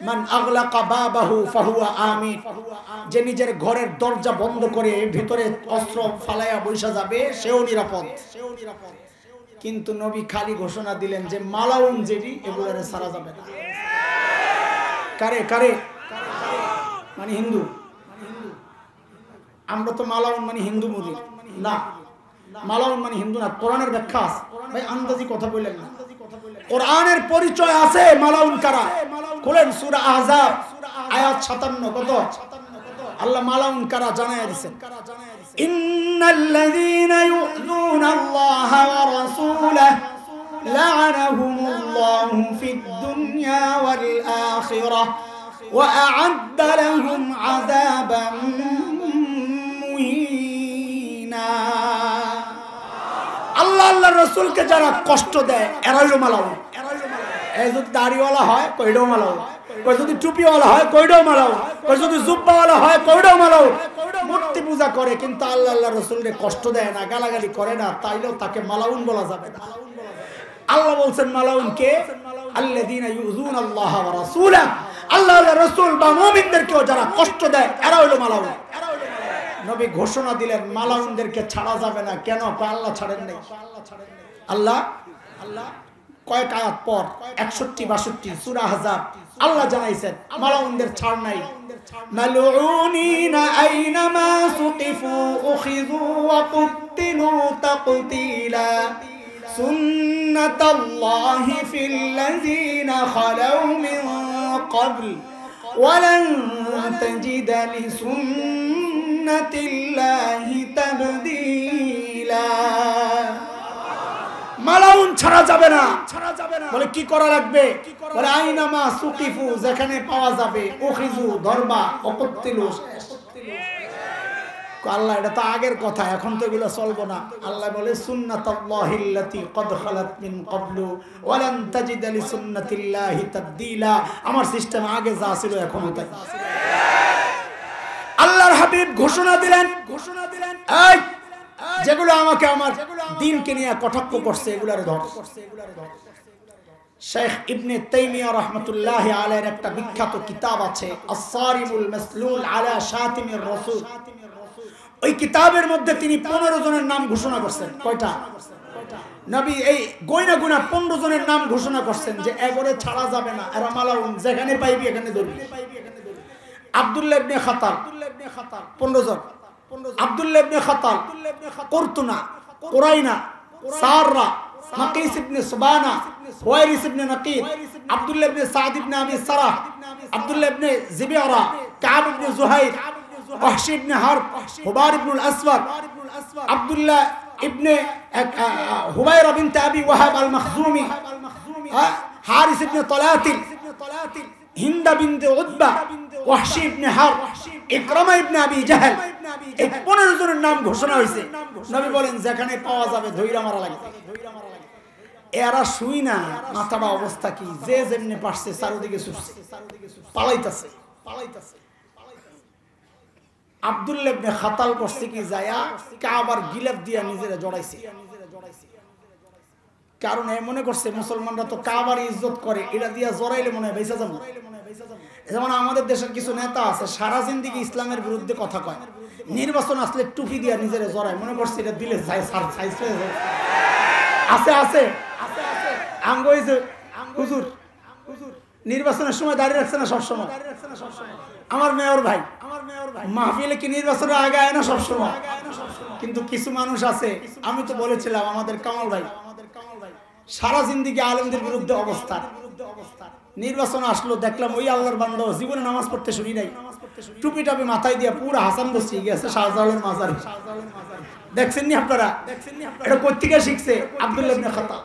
মান আগলাকা বাবাহু ফাহুয়া আমিন, যে নিজের ঘরের দরজা বন্ধ করে ভিতরে অস্ত্র ফালায়া বসে যাবে সেও নিরাপদ। কিন্তু নবী খালি ঘোষণা দিলেন যে মালাউন যেটি, এগুলোরে সারা যাবে না। কারে কারে মানে হিন্দু, আমরা তো মালাউন মানে হিন্দু মুদি না, মালাউন মানে হিন্দু না। কোরআনের ব্যাখ্যা আছে ভাই, আন্দাজি কথা বললেন না, কোরআনের পরিচয় আছে মালাউন কারা। খুলেন সূরা আহজাব আয়াত 57, কত? আল্লাহ মালাউন কারা জানায়া দিবেন, ইন্নাল্লাযীনা ইউযুনাল্লাহা ওয়া রাসূলাহু লা'আনাহুমুল্লাহু ফিদ দুনিয়া ওয়াল আখিরাহ ওয়া আ'আদ্দা লাহুম আযাবান মুহিনা। আল্লাহ আল্লাহর রাসূলকে যারা কষ্ট দেয় এরাই হলো মালাউন। এই যদি দাড়িওয়ালা হয় কইডাও মালাউন, কই যদি টুপিওয়ালা হয় কইডাও মালাউন, কই যদি জুব্বাওয়ালা হয় কইডাও মালাউন। মূর্তি পূজা করে কিন্তু আল্লাহ আল্লাহর রাসূলকে কষ্ট দেয় না, গালাগালি করে না, তাইলেও তাকে মালাউন বলা যাবে না। আল্লাহ বলছেন মালাউন কে? আল্লাযীনা ইউযুনাল্লাহা ওয়া রাসূলাহু, আল্লাহর রাসূল বা মুমিনদেরকেও যারা কষ্ট দেয় এরা হলো মালাউন। নবী ঘোষণা দিলেন মালাউনদেরকে ছাড়া যাবে না। কেন? আল্লাহ ছাড়েন নাই। আল্লাহ কয়েক আয়াত পর 61-62 সূরা আহজাব আল্লাহ জানাইছেন মালাউনদের ছাড় নাই। মালউনিনা আইনামা সুকিফু উখিযু ওয়া কুতিলু তাকতিলা সুন্নাতাল্লাহি ফিল্লাযিনা খালাউ মিন ক্বাবল ওয়ালান তাজিদা লিসুন্নাতিল্লাহি তাবদীলা। মালাউন ছাড়া যাবে না। বলে কি করা লাগবে? বলে আইনামা সুকিফু, যেখানে পাওয়া যাবে, উখিযু ধরবা, ওয়াকুতিলু। আল্লাহ এটা তো আগের কথা, এখন তো এগুলো চলবো না। আল্লাহ বলে সুন্নাতাল্লাহিল্লাতী ক্বাদ খালাত মিন ক্বাবলু ওয়ালান তাজিদা লিসুন্নাতিল্লাহি তাবদীলা। আমার সিস্টেম আগে যা ছিল এখনো তাই। আল্লাহর হাবিব ঘোষণা দিলেন এই যেগুলো আমাকে আমার দ্বীনকে নিয়ে কটাক্ষ করছে এগুলার ধর। শেখ ইবনে তাইমিয়া রাহমাতুল্লাহি আলাইহির একটা বিখ্যাত কিতাব আছে আস-সারিমুল মাসলুল আলা শাতিমির রাসূল। ওই কিতাবের মধ্যে তিনি 15 জনের নাম ঘোষণা করছেন। কয়টা? নবী এই গয়না গুনা 15 জনের নাম ঘোষণা করছেন যে এগরে ছাড়া যাবে না, এরা মালাউন, যেখানে পাইবি এখানে ধরবি। আব্দুল্লাহ ইবনে খাতাল 15 জন। আব্দুল্লাহ ইবনে খাতাল, কুরতুনা, কুরাইনা, সাররা, মাকিস ইবনে সুবানা, হুয়াইরিস ইবনে নাকিদ, আব্দুল্লাহ ইবনে সাদ ইবনে আবি সারাহ, আব্দুল্লাহ ইবনে জিবিয়ারা, কাব ইবনে জুহাইর, ওয়াহশি ইবনে হারব, হুবার ইবনুল আসওয়াদ, আব্দুল্লাহ ইবনে হুবাইরা বিনতে আবি ওয়াহাব আল মাখজুমি, হারিস ইবনে তলাতিল, হিন্দা বিনতে উতবা, ওয়াহশি ইবনে হারব, ইকরামা ইবনে আবি জাহল। এই 15 জনের নাম ঘোষণা হয়েছে। নবী বলেন যেখানে পাওয়া যাবে ধইরা মারা লাগবে। এরা শুই না, মাথাটা অবস্থা কি, যে যেমনি পারছে চারদিকে ছুটছে, পালাইতাছে। আব্দুল্লাহ ইবনে খাতাল করছে কি, যায়া কাবার গিলাফ দিয়া নিজেরা জড়াইছে। কারণ এ মনে করছে মুসলমানরা তো কাবার ইজ্জত করে, এটা দিয়া জড়াইলে মনে হয় বেঁচে যাবো। যেমন আমাদের দেশের কিছু নেতা আছে সারা জিন্দেগি ইসলামের বিরুদ্ধে কথা কয়, নির্বাচন আসলে টুপি দিয়া নিজেরা জড়ায়, মনে করছে এটা দিলে আছে হুজুর নির্বাচনের সময় দাঁড়িয়ে রাখছে না সবসময়। আমার মেয়র ভাই মাহফিলে কি নির্বাচনের আগে আয় না সবসময়? কিন্তু কিছু মানুষ আছে, আমি তো বলেছিলাম আমাদের কামাল ভাই সারা জিন্দেগি আলেমদের বিরুদ্ধে অবস্থান। নির্বাচন আসলো, দেখলাম ওই আল্লাহর বান্দা জীবনে নামাজ পড়তে শুনি নাই, টুপি টাপি মাথায় দিয়ে পুরো হাসান বসি গেছে শাহজালালের মাজারে। দেখছেন নি আপনারা? এটা কোত্থেকে শিখছে? আব্দুল্লাহ ইবনে খাতাব।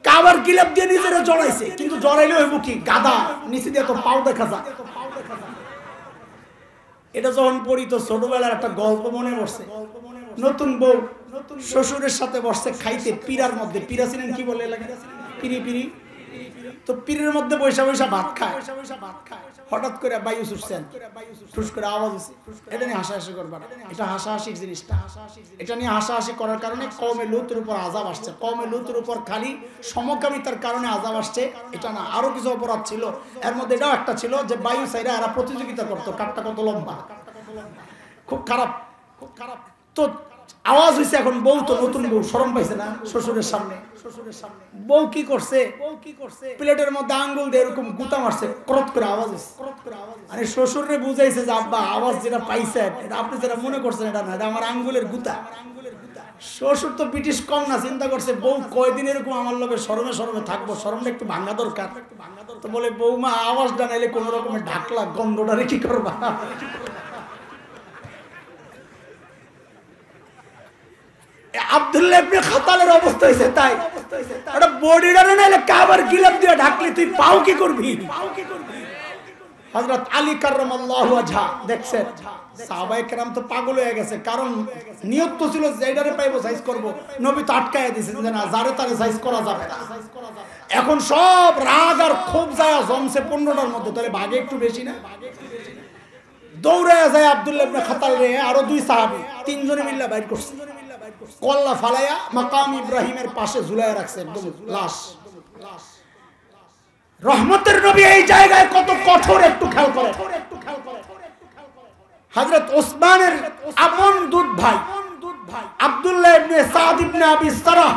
কাবার গিলাফ দিয়ে নিজেরা জড়াইছে, কিন্তু জড়াইলে হইব কি, গাদা নিচে দিয়ে তো পাও দেখা যায়। এটা যখন পড়ি তো ছোটবেলার একটা গল্প মনে পড়ছে। নতুন বউ শ্বশুরের সাথে বসছে খাইতে পিরার মধ্যে। পিরা ছিলেন কি বলে লাগে, পিরি। তো পীরের মধ্যে বৈশা বৈশা ভাত খায়। হঠাৎ করে বায়ু ছুটছেন, ঠুস করে আওয়াজ হচ্ছে। এটা নিয়ে হাসাহাসি করবা না, এটা হাসাহাসির জিনিসটা। এটা নিয়ে হাসাহাসি করার কারণে কওমে লূতের উপর আযাব আসছে। কওমে লূতের উপর খালি সমকামিতার কারণে আযাব আসছে এটা না, আরো কিছু অপরাধ ছিল। এর মধ্যে এটাও একটা ছিল যে বায়ু সাইরা এরা প্রতিযোগিতা করতো কাটটা কত লম্বা। খুব খারাপ তো আওয়াজ হয়েছে। এখন বউ তো নতুন বউ শরম পাইছে না শ্বশুরের সামনে। বউ কি করছে, প্লেটের মধ্যে আঙ্গুল দিয়ে এরকম গুতা মারছে, করত করে আওয়াজ হয়েছে। আরে শ্বশুরে বুঝাইছে যে আব্বা আওয়াজ যেটা পাইছে এটা আপনি যেটা মনে করছেন এটা না, এটা আমার আঙ্গুলের গুতা। শ্বশুর তো ব্রিটিশ কম না, চিন্তা করছে বউ কয়দিন এরকম আমার লোকে শরমে থাকবো, শরমটা একটু ভাঙা দরকার। তো বলে বৌমা আওয়াজটা নাইলে কোন রকমের ঢাকলা, গন্ধটারে কি করবা? আব্দুল্লাহ ইবনে খাতালের অবস্থা হইছে তাই। ওটা বডিটারে নাইলে কাবার গিলাফ দিয়ে ঢাকলি তুই পাও কি করবি? হযরত আলী কাররামাল্লাহু ওয়াজহা দেখছেন সাহাবায়ে কেরাম তো পাগল হয়ে গেছে, কারণ নিয়ত তো ছিল যে এটারে পাইবো সাইজ করব। নবী তো আটকায় দিয়েছেন যে না, যারে তারে সাইজ করা যাবে না। এখন সব রাগ আর ক্ষোভ যায় জমছে 15টার মধ্যে, তাহলে ভাগে একটু বেশি না? দৌড়ায় যায় আব্দুল্লাহ ইবনে খাতাল রে আরো দুই সাহাবী, তিনজনে মিল্লা বাইর করছে। কল্লা ফালাইয়া মাকাম ইব্রাহিমের পাশে ঝুলাইয়া রাখছে, একদম লাশ। রহমতের নবী এই জায়গায় কত কঠোর একটু খেয়াল করে। হযরত ওসমানের আপন দুধ ভাই আব্দুল্লাহ ইবনে সাদ ইবনে আবি সারাহ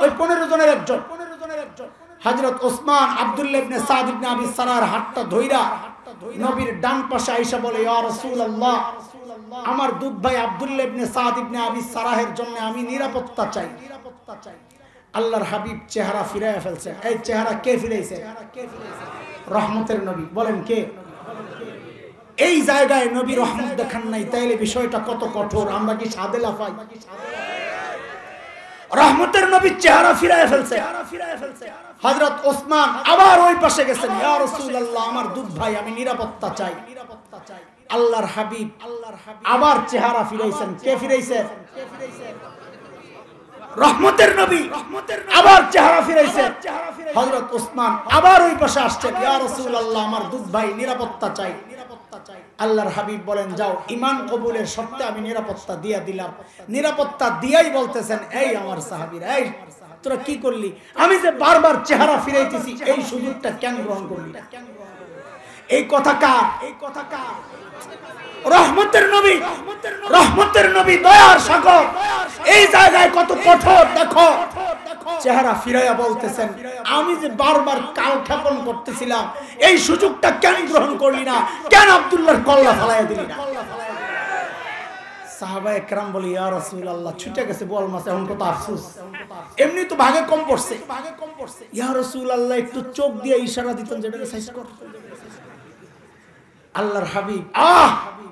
ওই 15 জনের একজন। হযরত ওসমান আব্দুল্লাহ ইবনে সাদ ইবনে আবি সারাহর হাতটা ধইরা নবীর ডান পাশে আয়েশা বলে, ইয়া রাসূলুল্লাহ, আমার দুধ ভাই আব্দুল্লাহ ইবনে সাদ ইবনে আবি সারাহের জন্য আমি নিরাপত্তা চাই। আল্লাহর হাবিব চেহারা ফিরাইয়া ফেলছে। এই চেহারা কে ফিরাইছে? রহমতের নবী। বলেন কে? এই জায়গায় নবী রহমত দেখান নাই, তাইলে বিষয়টা কত কঠোর। আমরা কি সাদে লাফাই? রহমতের নবী চেহারা ফিরাইয়া ফেলছে। হযরত ওসমান আবার ওই পাশে গেছেন, ইয়া রাসূলুল্লাহ, আমার দুধ ভাই, আমি নিরাপত্তা চাই। আল্লাহর হাবিব আবার চেহারা ফিরাইছেন। কে ফিরাইছে? রহমতের নবী আবার চেহারা ফিরাইছে। হযরত ওসমান আবার ওই পাশে আসছেন, ইয়া রাসূলুল্লাহ, আমার দুধ ভাই, নিরাপত্তা চাই। আল্লাহর হাবিব বলেন, যাও, ঈমান কবুলের শর্তে আমি নিরাপত্তা দিয়া দিলাম। নিরাপত্তা দিয়াই বলতেছেন, এই আমার সাহাবীরা, এই তোরা কি করলি? আমি যে বারবার চেহারা ফিরাইতেছি, এই সুযোগটা কেন গ্রহণ করলি? এই কথা কার? এই কথা কার? রহমতের নবী, রহমতের নবী, দয়ার সাগর। এই জায়গায় কত কঠোর দেখো। চেহারা ফিরাইয়া বলতেছেন, আমি যে বারবার কাল ক্ষেপণ করতেছিলাম, এই সুযোগটা কেন গ্রহণ করলি না? কেন আব্দুল্লাহর কল্লা ফালাইয়া দিলি না? সাহাবায়ে কেরাম বলে, ইয়া রাসূলুল্লাহ, ছুটে গেছে বল মাছ, এখন কত আফসোস। এমনি তো ভাগে কম পড়ছে। ইয়া রাসূলুল্লাহ, একটু চোখ দিয়ে ইশারা দিতেন, যেটা সাইজ কর। আল্লাহর হাবিব,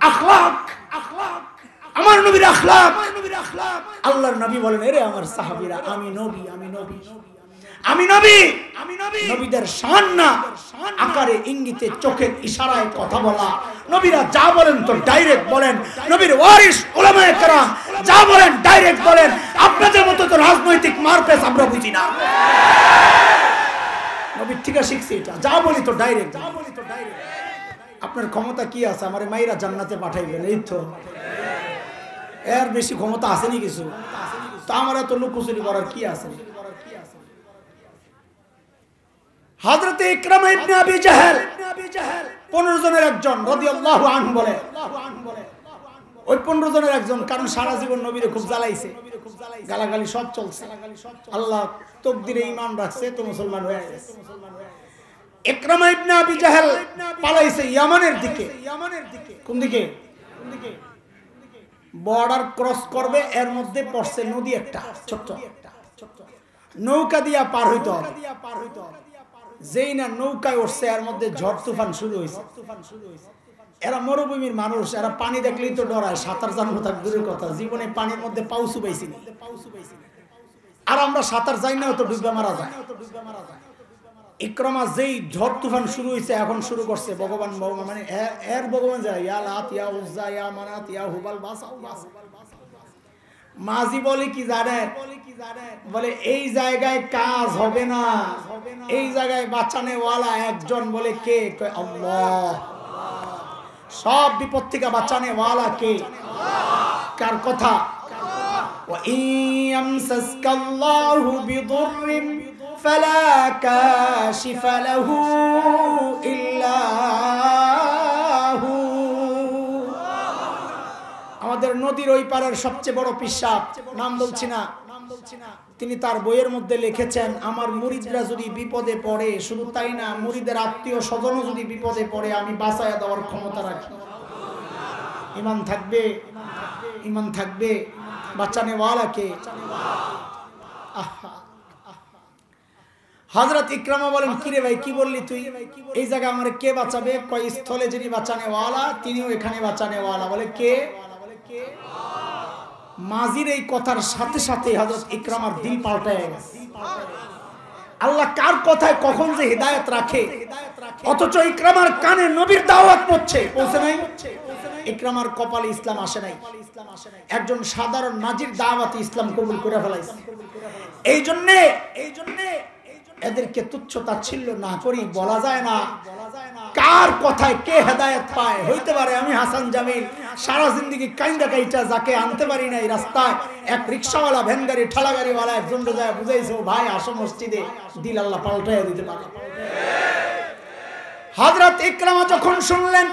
আখলাক, আমার নবীর আখলাক। আল্লাহর নবী বলেন, এরে আমার সাহাবীরা, আমি নবী, আমি নবী, আমি নবী, আমি নবী। নবীদের শান না আকারে ইঙ্গিতে চোখের ইশারায় কথা বলা। নবীরা যা বলেন তো ডাইরেক্ট বলেন। নবীর ওয়ারিস উলামায়ে কেরাম যা বলেন ডাইরেক্ট বলেন। আপনাদের মতো তো রাজনৈতিক মারপেচ আমরা বুঝি না। নবীর থেকে শিখছি এটা, যা বলি তো ডাইরেক্ট, যা বলি তো ডাইরেক্ট। আপনার ক্ষমতা কি আছে? আমারে মাইরা জান্নাতে পাঠাইবেন, এই তো। এর বেশি ক্ষমতা আসেনি কিছু? তা আমরা তো লুকোচুরি করার কি আছে? হযরত ইকরামা ইবনে আবি জাহেল 15 জনের একজন রাদিয়াল্লাহু আনহু বলে, ওই 15 জনের একজন, কারণ সারা জীবন নবীরে খুব জ্বালাইছে, গালাগালি সব চলছে। আল্লাহ তাকদীরে ঈমান রাখছে তো মুসলমান হয়ে গেছে। ইকরামা ইবনে আবি জাহেল পালাইছে ইয়ামানের দিকে। কোন দিকে? বর্ডার ক্রস করবে, এর মধ্যে পড়ছে নদী একটা ছোট, নৌকা দিয়া পার হইতে হবে। যেই না নৌকায় উঠছে, এর মধ্যে ঝড় তুফান শুরু হয়েছে। এরা মরুভূমির মানুষ, এরা পানি দেখলেই তো ডরায়। সাঁতার জানবো তার দূরের কথা, জীবনে পানির মধ্যে পাউ চুবাইছি। আর আমরা সাঁতার যাই না, তো ডুবে মারা যায়। ইকরামা যেই ঝড় তুফান শুরু হয়েছে, এখন শুরু করছে ভগবান, মানে এর ভগবান যায়, ইয়া লাত, ইয়া উজ্জা, ইয়া মানাত, ইয়া হুবাল, বাসাও বাস। মাঝি বলে কি জানেন? বলে এই জায়গায় কাজ হবে না, এই জায়গায় বাঁচানে ওয়ালা একজন। বলে কে? আল্লাহ। সব বিপদ থেকে বাঁচানে ওয়ালা কে? কার কথা? ওয়া ইয়ামসাসকাল্লাহু বিদুররিন ফালা কাশিফা লাহু ইল্লা হু। আমাদের নদীর ওই পারের সবচেয়ে বড় পিশাব, নাম বলছি না, তিনি তার বইয়ের মধ্যে লিখেছেন, আমার মুরিদরা যদি বিপদে পড়ে, শুধু তাই না, মুরিদের আত্মীয় স্বজনও যদি বিপদে পড়ে, আমি বাঁচায়া দেওয়ার ক্ষমতা রাখি। ঈমান থাকবে, ঈমান থাকবে। বাঁচানে ওয়ালা কে? হযরত ইকরামা বলেন, কিরে ভাই, কি বললি তুই? এই জায়গায় আমারে কে বাঁচাবে? কয় স্থলে যিনি বাঁচানে ওয়ালা, তিনিও এখানে বাঁচানে ওয়ালা। বলে কে? মাজির এই কথার সাথে সাথে হযরত ইকরামার দিল পাল্টায় গেছে। আল্লাহ কার কথায় কখন যে হিদায়াত রাখে, অথচ ইকরামার কানে নবীর দাওয়াত পৌঁছে নাই। ইকরামার কপালে ইসলাম আসে নাই। একজন সাধারণ নাজির দাওয়াতে ইসলাম কবুল করে ফেলাইছে। এই জন্য এদেরকে তুচ্ছ তাচ্ছিল্য না করি, বলা যায় না কার কথায় কে হেদায়েত পায়। হইতে পারে আমি হাসান জামিল সারা জিন্দেগি কাইন্দা কাইটা যাকে আনতে পারি নাই রাস্তায়, এক রিকশাওয়ালা, ভ্যান গাড়ি, ঠেলা গাড়িওয়ালা একজন যায় বুঝাইছে, ভাই আসো মসজিদে, দিল আল্লাহ পাল্টাইয়া দিতে পারে। হযরত ইকরামা যখন শুনলেন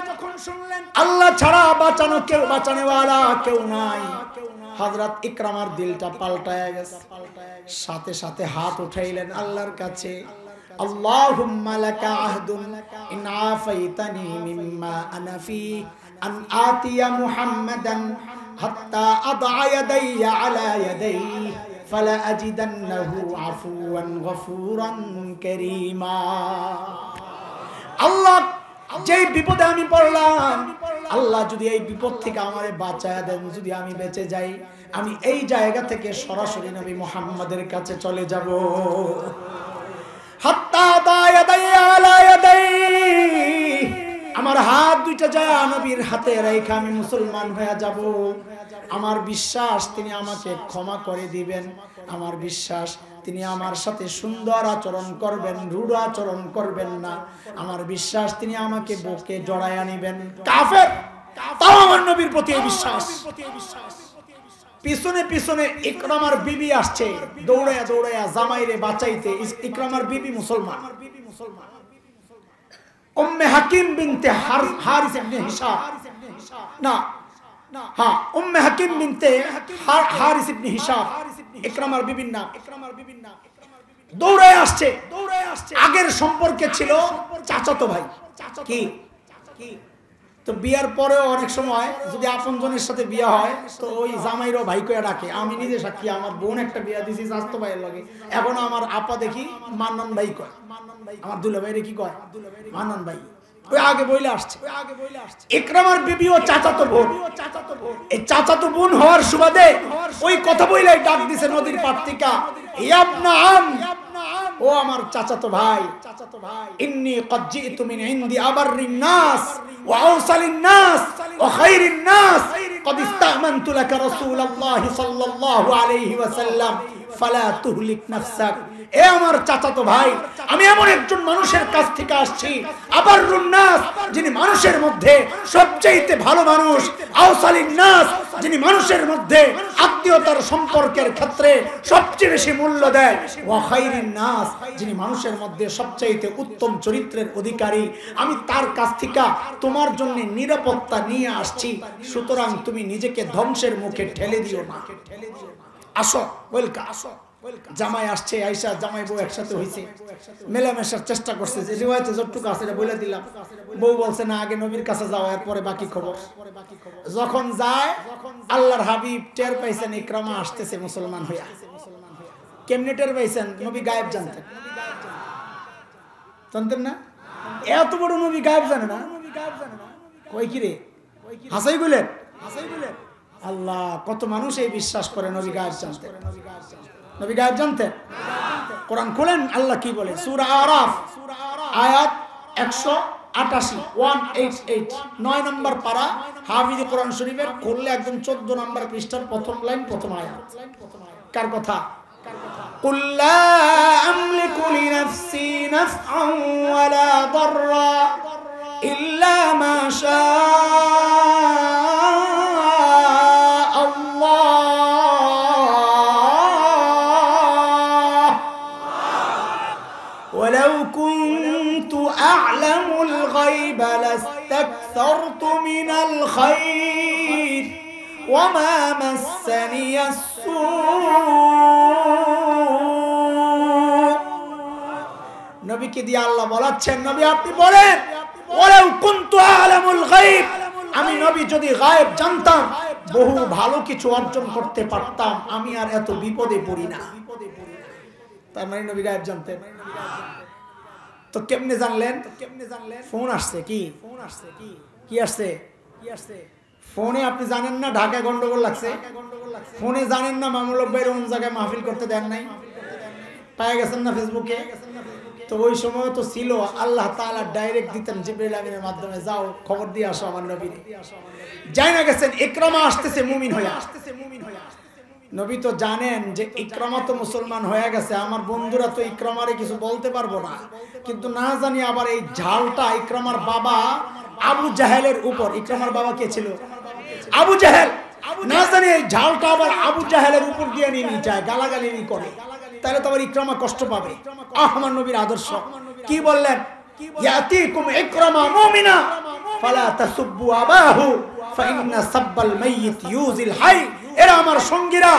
আল্লাহ ছাড়া বাঁচানেওয়ালা কেউ নাই, হযরত ইকরামার দিলটা পাল্টায়া গেছে। সাথে সাথে হাত উঠাইলেন আল্লাহর কাছে, আল্লাহুম্মা লাকা আহদুন ইন আফাইতানি মিম্মা আনা ফি আন আতিয়া মুহাম্মাদান হাত্তা আদআ ইয়াদাইয়া আলা ইয়াদাইহি ফালা আজিদান্নাহু আফুওয়ান গফুরান কারীমা। আল্লাহ, যেই বিপদে আমি পড়লাম, আল্লাহ যদি এই বিপদ থেকে আমারে বাঁচায়া দেন, যদি আমি বেঁচে যাই, আমি এই জায়গা থেকে সরাসরি নবী মুহাম্মাদের কাছে চলে যাব। হাত্তা দায়াদাইয়া আলা ইয়াদাইহি, আমার হাত দুইটা যায় নবীর হাতে রেখে আমি মুসলমান হয়ে যাব। আমার বিশ্বাস তিনি আমাকে ক্ষমা করে দিবেন, আমার বিশ্বাস তিনি আমার সাথে সুন্দর আচরণ করবেন, রূঢ় আচরণ করবেন না, আমার বিশ্বাস তিনি আমাকে বুকে জড়ায়া নিবেন। কাফের, তাও আমার নবীর প্রতি বিশ্বাস। পিছনে পিছনে ইকরামার বিবি আসছে দৌড়ায়া দৌড়ায়া জামাইরে বাঁচাইতে। ইকরামার বিবি মুসলমান, উম্মে হাকিম বিনতে হারিস ইবনে হিশাম, না হ্যাঁ, উম্মে হাকিম বিনতে হারিস ইবনে হিশাম ইকরামার বিবির নাম। দৌড়ায় আসছে, আগের সম্পর্কে ছিল চাচাতো ভাই। কি তো বিয়ার পরেও অনেক সময় যদি আপনজনের সাথে বিয়া হয় তো ওই জামাইরও ভাই কইয়া ডাকে। আমি নিজে সাক্ষী, আমার বোন একটা বিয়া দিছি চাচাতো ভাইয়ের লাগে, এখন আমার আপা দেখি মান্নান ভাই কয়, আমার দুলা ভাইরে কি কয় মান্নান ভাই। ওই আগে বইলে আসছে ইকরামার বিবি ও চাচাতো বোন। এই চাচাতো বোন হওয়ার সুবাদে ওই কথা বইলে ডাক দিছে নদীর পাড় থেকে, ইবনা আম, ও আমার চাচাতো ভাই, ইন্নী ক্বাদ জিতু মিন ইনদি আবাররিন নাস ওয়া আওসালিন নাস ওয়া খায়রিন নাস ক্বাদ ইস্তামানতু লাকা রাসূলুল্লাহি সাল্লাল্লাহু আলাইহি ওয়াসাল্লাম ফালা তুহলিক নাফসাক। এ আমার চাচাতো ভাই, আমি এমন একজন মানুষের কাছ থেকে আসছি, আবাররুন নাস, যিনি মানুষের মধ্যে সবচেয়ে ভালো মানুষ, আওসালিন নাস, যিনি মানুষের মধ্যে আত্মীয়তার সম্পর্কের ক্ষেত্রে সবচেয়ে বেশি মূল্য দেয়, ওয়া খায়রিন নাস, যিনি মানুষের মধ্যে সবচেয়ে উত্তম চরিত্রের অধিকারী। আমি তার কাছ থেকে তোমার জন্য নিরাপত্তা নিয়ে আসছি, সুতরাং তুমি নিজেকে ধ্বংসের মুখে ঠেলে দিও না। আসো, ওয়েলকাম। জামাই আসছে, আয়েশা জামাই বউ একসাথে হইছে, মেলামেশার চেষ্টা করছে। যে রিওয়ায়াতে যতটুকু আছে এটা বলে দিলাম। বউ বলছে না, আগে নবীর কাছে যাও, এরপরে বাকি খবর। যখন যায়, আল্লাহর হাবিব টের পাইছেন ইকরামা আসতেছে মুসলমান হইয়া। কেমনে টের পাইছেন? নবী গায়েব জানতেন। জানতেন না? এত বড় নবী গায়েব জানে না? কই কি রে হাসাই বলেন? আল্লাহ, কত মানুষ এই বিশ্বাস করে নবী গায়েব জানতেন। নবী গায়েব জানতেন? কোরআন খুলেন, আল্লাহ কি বলে? সূরা আরাফ আয়াত 188, 188, 9 নম্বর পারা, হাফিজ কোরআন শরীফের খুললে একদম 14 নম্বর পৃষ্ঠার প্রথম লাইন, প্রথম আয়াত। কার কথা? কুল লা আমলিকু লিনাফসি নাফআন ওয়ালা দাররা ইল্লা মা لاستكثرت من الخير وما مسني السوء। নবীকে দিয়ে আল্লাহ বলাচ্ছেন, নবী আপনি বলেন, ওয়ালাউ কুনতু আ'লামুল গায়ব, আমি নবী যদি গায়েব জানতাম বহু ভালো কিছু অর্জন করতে পারতাম, আমি আর এত বিপদে পড়ি না। তার মানে নবী গায়েব জানতেন। তো কেমনে জানলেন? ফোন আসছে। কি আসছে? ফোনে আপনি জানেন না ঢাকায় গন্ডগোল লাগছে? ফোনে জানেন না মামুলক ভাই কোন জায়গায় মাহফিল করতে দেন নাই? পায়ে গেছেন না ফেসবুকে? তো ওই সময় তো ছিল আল্লাহ তাআলা ডাইরেক্ট দিতেন জিবরাইল আমিনের মাধ্যমে, যাও খবর দিয়ে আসো আমার নবীরে। যাই না গেছেন, ইকরামা আসতেছে মুমিন হয়ে। নবী তো জানেন যে ইকরামা তো মুসলমান হয়ে গেছে, আমার বন্ধুরা তো ইকরামারে কিছু বলতে পারবো না। কিন্তু না জানি আবার এই ঝালটা ইকরামার বাবা আবু জাহেলের উপর। ইকরামার বাবা কে ছিল? আবু জাহেল। না জানি এই ঝালটা আবার আবু জাহেলের উপর দিয়ে নিয়ে যায়, গালাগালি করে, তাহলে তো আবার ইকরামা কষ্ট পাবে। আমার নবীর আদর্শ কি বললেন? ইয়াতিকুম ইকরামা মুমিনা ফালা তাসুব্বু আবাহু ফাইন্না সাব্বাল মাইয়িত ইউজিল হাই। এরা আমার সঙ্গীরা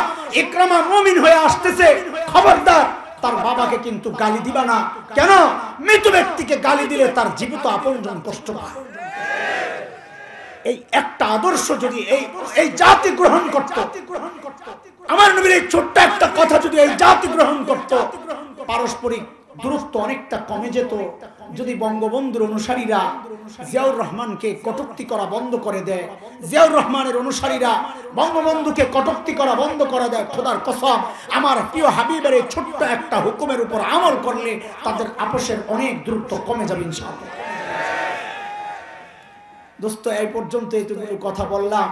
ইকরামা মুমিন হয়ে আসতেছে, খবরদার তার বাবাকে কিন্তু গালি দিবা না। কেন? মৃত ব্যক্তিকে গালি দিলে তার জীবিত আপনজন কষ্ট পায়। এই একটা আদর্শ যদি এই জাতি গ্রহণ করত, আমার নবীর এই ছোট্ট একটা কথা যদি এই জাতি গ্রহণ করত, পারস্পরিক দূরত্ব অনেকটা কমে যেত। যদি বঙ্গবন্ধুর অনুসারীরা জিয়াউর রহমানকে কটূক্তি করা বন্ধ করে দেয়, জিয়াউর রহমানের অনুসারীরা বঙ্গবন্ধুকে কটূক্তি করা বন্ধ করে দেয়, খোদার কসম আমার প্রিয় হাবিবের এই ছোট্ট একটা হুকুমের উপর আমল করলে তাদের আপোষের অনেক দূরত্ব কমে যাবে ইনশাআল্লাহ। দোস্ত, এই পর্যন্ত এইটুকু কথা বললাম।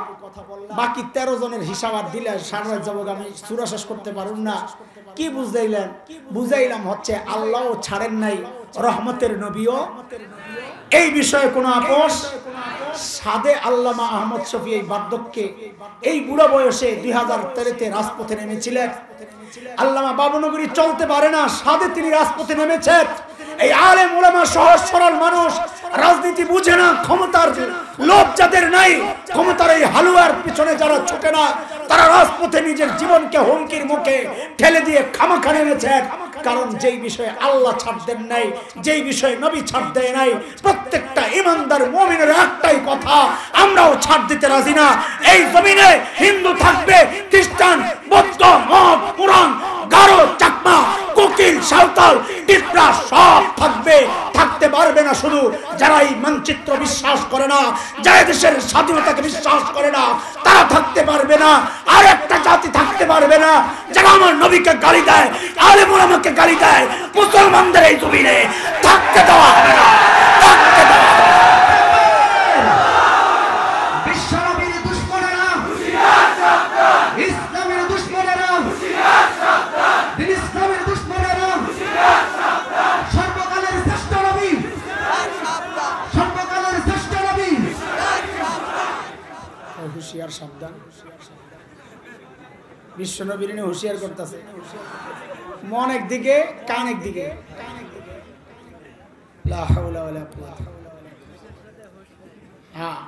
বাকি 13 জনের হিসাব আর দিলে সারা রাত যাবো, আমি সূরা শেষ করতে পারুম না। কি বুঝাইলেন? বুঝাইলাম হচ্ছে আল্লাহও ছাড়েন নাই, রহমতের নবীও এই বিষয়ে কোনো আপোষ। সাদে আল্লামা আহমদ শফি এই বার্ধক্যে এই বুড়ো বয়সে 2013-তে রাজপথে নেমেছিলেন। আল্লামা বাবুনগরী চলতে পারে না, সাদে তিনি রাজপথে নেমেছেন। এই আলেম উলামা সহজ সরল মানুষ, রাজনীতি বুঝে না, ক্ষমতার লোভ যাদের নাই, ক্ষমতার এই হালুয়ার পিছনে যারা ছুটে না, তারা রাজপথে নিজের জীবনকে হুমকির মুখে ঠেলে দিয়ে খামাখা নেমেছেন। কারণ যেই বিষয়ে আল্লাহ ছাড় দেন নাই, যেই বিষয়ে নবী ছাড় দেয় নাই, প্রত্যেকটা ইমানদার মুমিনের একটাই কথা, আমরাও ছাড় দিতে রাজি না। এই জমিনে হিন্দু থাকবে, খ্রিস্টান, বৌদ্ধ, মগ, পুরাণ, গারো, চাকমা, কোকিল, সাঁওতাল, টিপরা সব থাকবে। থাকতে পারবে না শুধু যারা এই মানচিত্র বিশ্বাস করে না, যারা দেশের স্বাধীনতাকে বিশ্বাস করে না, তারা থাকতে পারবে না। আর একটা জাতি থাকতে পারবে না যারা আমার নবীকে গালি দেয়, আলেম উলামাকে গালি দেয়। মুসলমানদের এই জমিনে থাকতে দেওয়া হবে না, থাকতে দেওয়া হবে না। বিশ্বনবীর দুশমনেরা হুঁশিয়ার সাবধান, ইসলামের দুশমনেরা হুঁশিয়ার সাবধান, দিন ইসলামের দুশমনেরা হুঁশিয়ার সাবধান। সর্বকালের শ্রেষ্ঠ নবী হুঁশিয়ার সাবধান, সর্বকালের শ্রেষ্ঠ নবী হুঁশিয়ার সাবধান। হুঁশিয়ার সাবধান, বিশ্বনবীর নিয়ে হুঁশিয়ার করতেছে। মন একদিকে, কান একদিকে। লা হাওলা ওয়ালা কুওয়াতা। হ্যাঁ,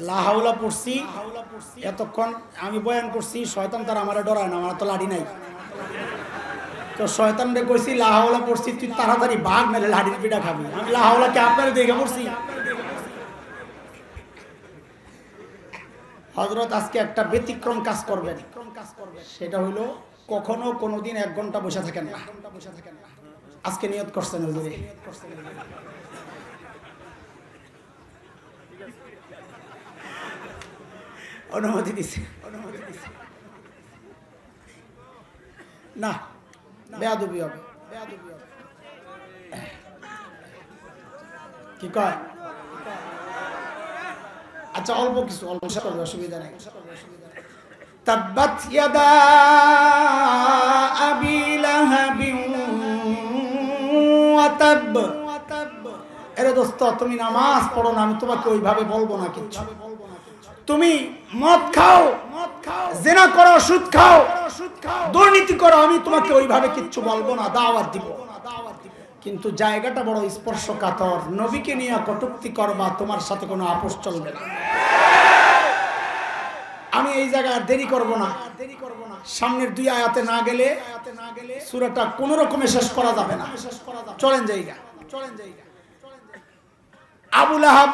লা হাওলা পড়ছি এতক্ষণ আমি বয়ান করছি, শয়তান তার আমারে ডরায় না, আমার তো লাঠি নাই। তো শয়তানরে কইছি লা হাওলা পড়ছি, তুই তাড়াতাড়ি ভাগ, নালে লাঠির পিঠা খাবি। আমি লা হাওলাকে আপনারে দেখে পড়ছি। হযরত আজকে একটা ব্যতিক্রম কাজ করবেন, সেটা হলো কখনো কোনোদিন 1 ঘন্টা বসে থাকেন না। আজকে নিয়ত করছেন হুজুরে, অনুমতি দিছে না, বেয়াদবি হবে। কি কয়? আচ্ছা অল্প কিছু, অল্প করবে, অসুবিধা নেই। তাব্বাত ইয়াদা আবি লাহাবিন ওয়া তাব। আরে দোস্ত, তুমি নামাজ পড়ো না, আমি তোমাকে ওইভাবে বলবো না কিছু। তুমি মদ খাও, জিনা করো, সুদ খাও, দুর্নীতি করো, আমি তোমাকে ওইভাবে কিচ্ছু বলবো না, দাওয়াত দিব। কিন্তু জায়গাটা বড় স্পর্শকাতর, নবীকে নিয়ে কটূক্তি করবা, তোমার সাথে কোনো আপোষ চলবে না। আমি এই জায়গায় আর দেরি করব না, সামনের 2 আয়াতে না গেলে সূরাটা কোন রকমে শেষ করা যাবে না। চলেন জায়গা। আবু লাহাব,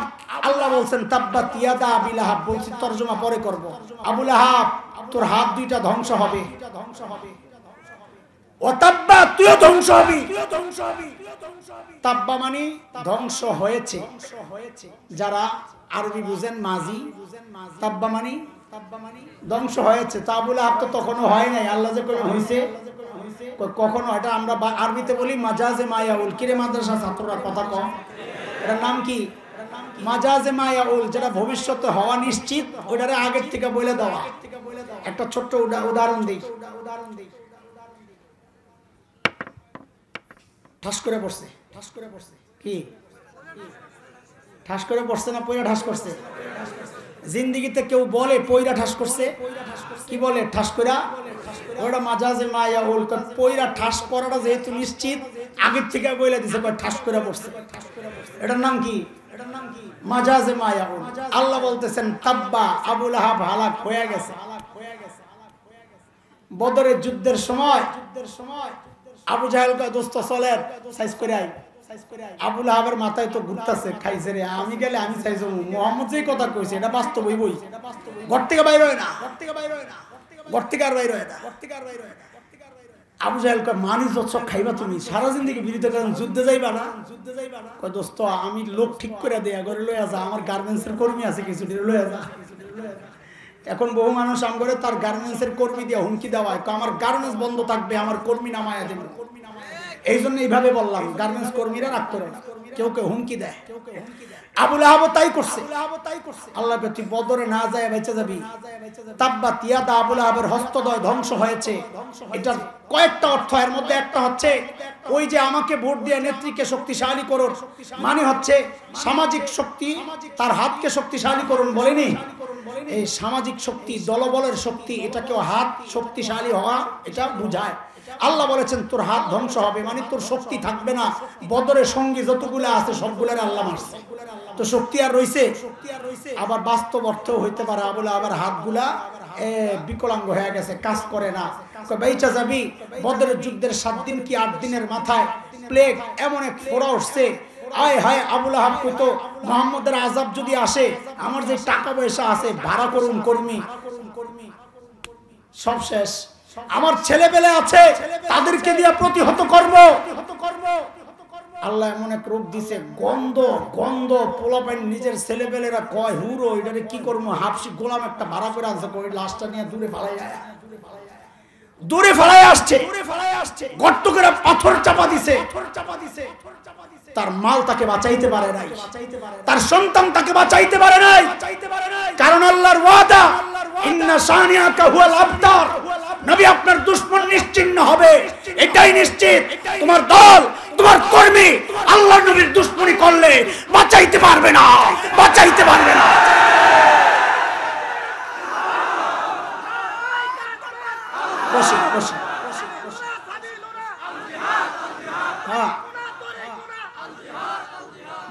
আল্লাহ বলছেন তাব্বাত ইয়াদা আবি লাহাব, বলছি তরজমা পরে করব। আবু লাহাব, তোর হাত 2টা ধ্বংস হবে। ও তাব্বা, তুইও ধ্বংস হবি। তাব্বা মানে ধ্বংস হয়েছে। যারা আরবি বুঝেন, মাজি, তাব্বা মানে ধ্বংস হয়েছে। তা বলে আর তো তখনও হয় নাই, আল্লাহ যে করে হয়েছে কখনো। এটা আমরা আরবিতে বলি মাজাজে মায়াউল। কিরে মাদ্রাসা ছাত্ররা কথা কম, এটার নাম কি? মাজাজে মায়াউল, যেটা ভবিষ্যতে হওয়া নিশ্চিত, ওইটারে আগের থেকে বলে দেওয়া। একটা ছোট্ট উদাহরণ দিই। ঠাস করে পড়ছে, কি ঠাস করে পড়ছে না পয়রা ঠাস করছে? জিন্দিগিতে কেউ বলে পয়রা ঠাস করছে? কি বলে? ঠাস কইরা ওটা মাজাজে মায়াউল পয়রা ঠাস করাটা যেহেতু নিশ্চিত আগের থেকে বইলা দিছে ঠাস করে পড়ছে। এটার নাম কি? মাজাজে মায়াউল। আল্লাহ বলতেছেন তাব্বা, আবু লাহাব হালাক হয়ে গেছে। বদরের যুদ্ধের সময় আবু জাহেল কয় দোস্ত চলেন সাইজ করে আই। আবু লাহাবের মাথায় তো ঘুরতেছে খাইছে রে, আমি গেলে আমি চাইছি মোহাম্মদ যে কথা কইছে এটা বাস্তবই বই। ঘর থেকে বাইর হয় না, ঘর থেকে আর বাইর হয় না। আবু জাহেল কয় মানি যত খাইবা তুমি সারা জিন্দেগি বিরুদ্ধে করেন যুদ্ধে যাইবা না? কয় দোস্ত আমি লোক ঠিক করে দেয়া ঘরে লইয়া যা, আমার গার্মেন্টসের কর্মী আছে কিছু লইয়া যা। এখন বহু মানুষ আম করে তার গার্মেন্টসের কর্মী দিয়ে হুমকি দেওয়া হয়, আমার গার্মেন্টস বন্ধ থাকবে, আমার কর্মী নামায়া দেব। এই জন্য এইভাবে বললাম গার্মেন্টস কর্মীরা রাগ করে না, কেউ কেউ হুমকি দেয়। আবু লাহাব তাই করছে। আল্লাহ তুই বদরে না যায় বেঁচে যাবি। তাব্বাত ইয়াদা, আবু লাহাবের হস্তদ্বয় ধ্বংস হয়েছে। এটার কয়েকটা অর্থ, এর মধ্যে একটা হচ্ছে ওই যে আমাকে ভোট দিয়ে নেত্রীকে শক্তিশালী করুন, মানে হচ্ছে সামাজিক শক্তি, তার হাতকে শক্তিশালী করুন বলেনি। এই সামাজিক শক্তি, দলবলের শক্তি, এটাকেও হাত শক্তিশালী হওয়া এটা বুঝায়। আল্লাহ বলেছেন তোর হাত ধ্বংস হবে, মানে তোর শক্তি থাকবে না। বদরের সঙ্গী যতগুলো আছে সবগুলোর আল্লাহ মারছে, তো শক্তি আর রইছে। আবার বাস্তব অর্থও হইতে পারে আবার হাতগুলা বিকলাঙ্গ হয়ে গেছে, কাজ করে না। বেঁচে যাবি। বদরের যুদ্ধের 7 দিন কি 8 দিনের মাথায় প্লেগ এমন এক ফোড়া উঠছে, আয় হায় আবু লাহাব কইতো মুহাম্মদের আযাব যদি আসে, আমার যে টাকা পয়সা আছে ভাড়া করুন কর্মী, সব শেষ। আমার ছেলে পেলে আছে তাদেরকে দিয়ে প্রতিহত করব। আল্লাহ এমন এক রূপ দিছে, গন্ধ গন্ধ পোলাপাইন নিজের ছেলে পেলেরা কয় হুরো এটারে কি করবো, হাফসি গোলাম একটা ভাড়া করে আনছে, ওই লাশটা নিয়ে দূরে ফালাই আসছে, গর্ত করে পাথর চাপা দিছে। তার মাল তাকে বাঁচাইতে পারে নাই, তার সন্তান তাকে বাঁচাইতে পারে নাই, কারণ আল্লাহর ওয়াদা ইন্না শানিআকা হুয়াল আবতার। নবী আপনার দুশমন নিশ্চিহ্ন হবে, এটাই নিশ্চিত। তোমার দল, তোমার কর্মী আল্লাহর নবীর দুশমনি করলে বাঁচাইতে পারবে না, বাঁচাইতে পারবে না। বসে বসে হ্যাঁ,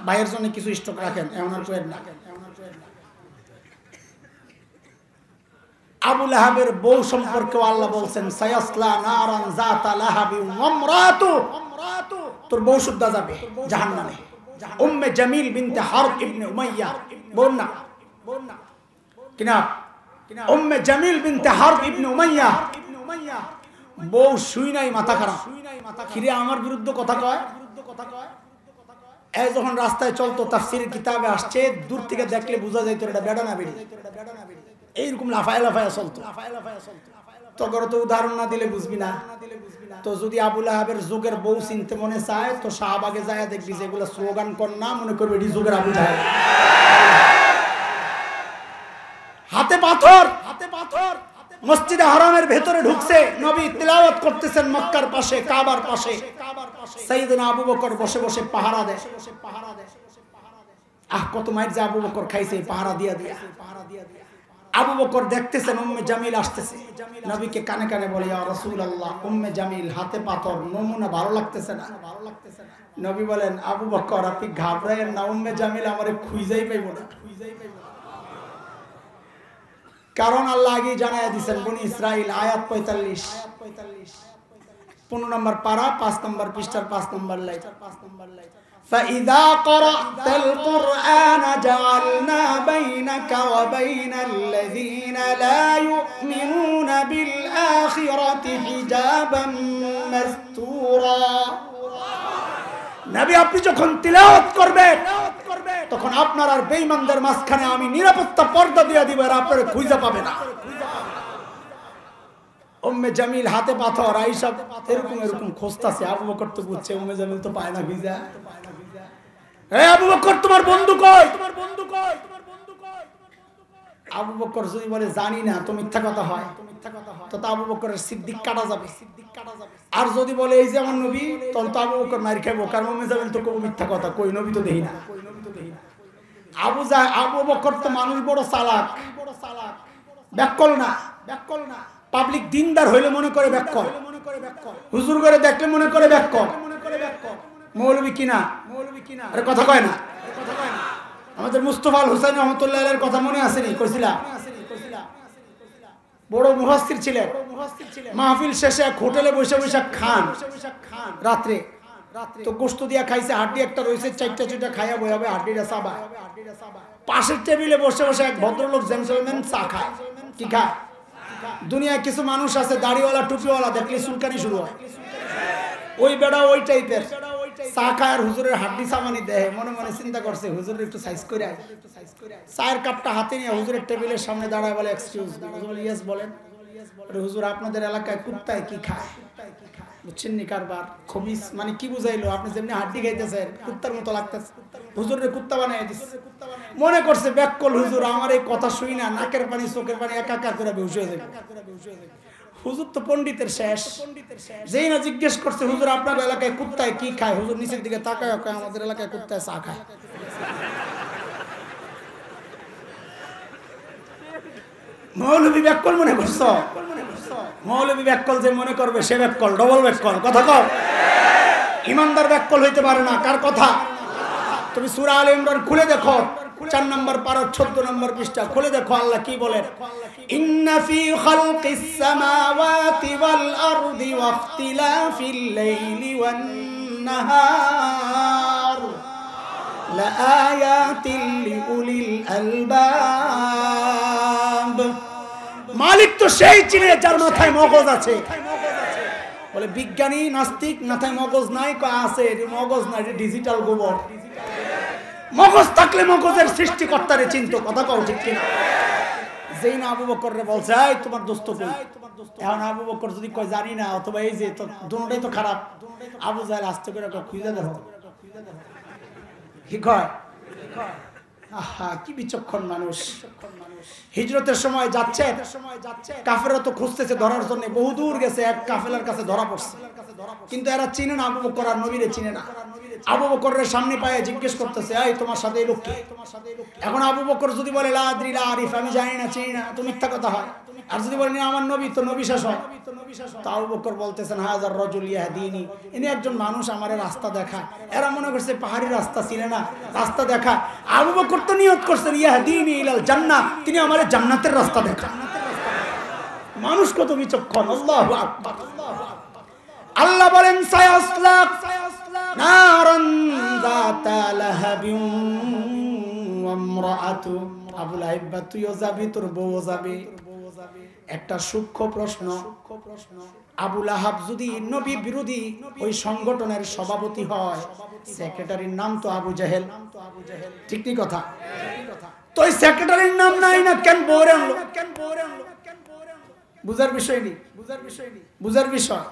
ভাইয়ের জন্য কিছু স্টক রাখেন, এমন আর করেন না। আবু লাহাবের বউ সম্পর্কে আল্লাহ বলছেন সায়াসলা নারান যাতা লাহাবি ওয়া ইমরাতু, তোর বউ সুদ্ধা যাবে জাহান্নামে। উম্মে জামিল বিনতে হারব ইবনে উমাইয়া, বল না কিনা, উম্মে জামিল বিনতে হারব ইবনে উমাইয়া, বউ শুই নাই মাথা খারাপ, কিরে আমার বিরুদ্ধে কথা কয়। এই যখন রাস্তায় চলতো তাফসীরের কিতাবে আসছে, দূর থেকে দেখলে বোঝা যাইতো এটা বেড়া না বেড়ি, এইরকম লাফায় লাফায় চলতো। তখন তো উদাহরণ না দিলে বুঝবি না। তো যদি আবু লাহাবের যুগের বউ চিনতে মনে চায় তো শাহবাগে যায় দেখবি যেগুলো স্লোগান কর না, মনে করবে এটি যুগের আবু জাহেল। হাতে পাথর, হাতে পাথর। মসজিদে হারামের ভেতরে ঢুকছে, নবী তিলাওয়াত করতেছেন মক্কার পাশে, কাবার পাশে। সাইয়েদনা আবু বকর বসে বসে পাহারা দেয়। কত মাইর যে আবু বকর খাইছে পাহারা দিয়া দিয়া। আবু বকর দেখতেছেন উম্মে জামিল আসতেছে, নবীকে কানে কানে বলে ইয়া রাসূলুল্লাহ, উম্মে জামিল হাতে পাথর, নমুনা ভালো লাগতেছে না। নবী বলেন আবু বকর আপনি ঘাবড়ায়েন না, উম্মে জামিল আমারে খুঁজেই পাইব না। কারণ আল্লাহ আগে জানায়া দিয়েছেন বনি ইসরাইল আয়াত 45, 15 নম্বর পারা 5 নম্বর পৃষ্ঠার 5 নম্বর লাইন। فإذا قرأت القرآن جعلنا بينك وبين الذين لا يؤمنون بالآخرة حجابا مستورا। নবী আপনি যখন তিলাওয়াত করবেন তখন আপনার আর বেঈমানদের মাঝখানে আমি নিরাপত্তা পর্দা দিয়ে দিব, আর আপনারা খুঁজে পাবে না। উম্মে জামিল হাতে পাথর, আয়েশা এরকম এরকম খোঁজতাছে। আবু বকর তো বুঝছে উম্মে জামিল তো পায় না ভিজা। আবু বকর তোমার বন্ধু কই, তোমার বন্ধু কই, তোমার বন্ধু কই। আবু বকর যদি বলে জানি না, তো মিথ্যা কথা হয়, তো আবু বকরের সিদ্দিক কাটা যাবে। আর যদি বলে এই যে আমার নবী, তখন তো আবু বকর মার খাইবো, কারণ উম্মে জামিল তো কই মিথ্যা কথা, কই নবী তো দেখি না। আবু বকর তো মানুষ বড় চালাক, ব্যাকল না, পাবলিক দিনদার হইলে মনে করে ব্যাককল, হুজুর করে দেখলে মনে করে ব্যাককল, মৌলবী কিনা, আরে কথা কয় না। আমাদের মুস্তফা আল হুসাইন রহমতুল্লাহ আলাইহির কথা মনে আসেনি? কইছিলাম বড় মুহাসসির ছিলেন। মাহফিল শেষে এক হোটেলে বসে বসে খান রাত্রে, তো গোশত দিয়া খাইছে, হাড্ডি একটা রইছে, চারটা চুটা খাইয়া বই হবে হাড্ডিটা চাবা। পাশের টেবিলে বসে বসে এক ভদ্রলোক জেন্টলম্যান চা খায়। কি খায়? দুনিয়ায় কিছু মানুষ আছে দাড়িওয়ালা টুপিওয়ালা দেখলে চুলকানি শুরু হয়, ওই বেড়া ওই টাইপের চা খায় আর হুজুরের হাড্ডি চামানি দেয়। মনে মনে চিন্তা করছে হুজুরের একটু সাইজ করে আয়। চায়ের কাপটা হাতে নিয়ে হুজুরের টেবিলের সামনে দাঁড়ায় বলে এক্সকিউজ মি। হুজুর ইয়েস বলেন। হুজুর আপনাদের এলাকায় কুত্তায় কি খায়? বুঝছেন নি কারবার? খবিস মানে কি বুঝাইলো? আপনি যেমনি হাড্ডি খাইতেছেন কুত্তার মতো লাগতেছে, হুজুরের কুত্তা বানাই দিচ্ছে। মনে করছে ব্যাককল হুজুর আমার এই কথা শুই না, নাকের পানি চোখের পানি একাকার করে বেহুশ হয়ে যাবে। হুজুর তো পণ্ডিতের শেষ, যেই না জিজ্ঞেস করছে হুজুর আপনার এলাকায় কুত্তায় কি খায়, হুজুর নিচের দিকে তাকায় আমাদের এলাকায় কুত্তায় চা খায়। মৌলবী ব্যাককল মনে করছো? মৌলবী ব্যাককল যে মনে করবে সে ব্যাককল, ডবল ব্যাককল। কথা কও, ইমানদার ব্যাককল হইতে পারে না। কার কথা? তুমি সূরা আলে ইমরান খুলে দেখো, 4 নম্বর পারা 14 নম্বর পৃষ্ঠা খুলে দেখো আল্লাহ কি বলেন। ইন্না ফি খালকিস সামাওয়াতি ওয়াল আরদি ওয়া ইখতিলাফিল লাইলি ওয়ান নাহার লাআয়াতিল লিউলিল আলবাব। মালিক তো সেই চিনে যার মাথায় মগজ আছে। বলে বিজ্ঞানী নাস্তিক মাথায় মগজ নাই, আছে মগজ নাই, ডিজিটাল গোবর। মগজ থাকলে মগজের সৃষ্টিকর্তারে চিন্তা। কথা কও ঠিক কিনা? যেই না আবু বকর রে বলছে এই তোমার দোস্ত কই, এখন আবু বকর যদি কয় জানি না, অথবা এই যে দুটোটাই তো খারাপ, আবু জাহেল আস্তে করে খুঁজে দেখো কি কয়। আহা কি বিচক্ষণ মানুষ। হিজরতের সময় যাচ্ছে, কাফেররা তো খুঁজতেছে ধরার জন্য, বহু দূর গেছে, এক কাফেলার কাছে ধরা পড়ছে, কিন্তু এরা চিনে না আবু বকর আর নবীরে চিনে না। আবু বকরের সামনে পায়ে জিজ্ঞেস করতেছে এই তোমার সাথে এই লোক কে? এখন আবু বকর যদি বলে লা আদরি লা আরিফ, আমি জানি না চিনি না, তো মিথ্যা কথা হয়। আর যদি বলেন আমার নবী, তো নবী শেষ হয়। তো আবু বকর বলতেছেন হাজার রাজুল ইয়াহদিনি, ইনি একজন মানুষ আমারে রাস্তা দেখায়। এরা মনে করছে পাহাড়ি রাস্তা চিনে না, রাস্তা দেখায়। আবু বকর তো নিয়ত করছেন ইয়াহদিনি ইলাল জান্নাহ, তিনি আমারে জান্নাতের রাস্তা দেখান। মানুষ কত বিচক্ষণ। আল্লাহু আকবার। আল্লাহ বলেন সায়াসলা নারান যাতা লাহাবিন ওয়া ইমরাআতু। আবু লাহাব তুইও যাবি, তোর বউও যাবে। একটা সূক্ষ্ম প্রশ্ন, আবু লাহাব যদি নবী বিরোধী ওই সংগঠনের সভাপতি হয়, সেক্রেটারির নাম তো আবু জাহেল, ঠিক কি কথা? তো ওই সেক্রেটারির নাম নাই না, কেন বউরে আনলো? বুঝার বিষয় নেই, বুঝার বিষয়।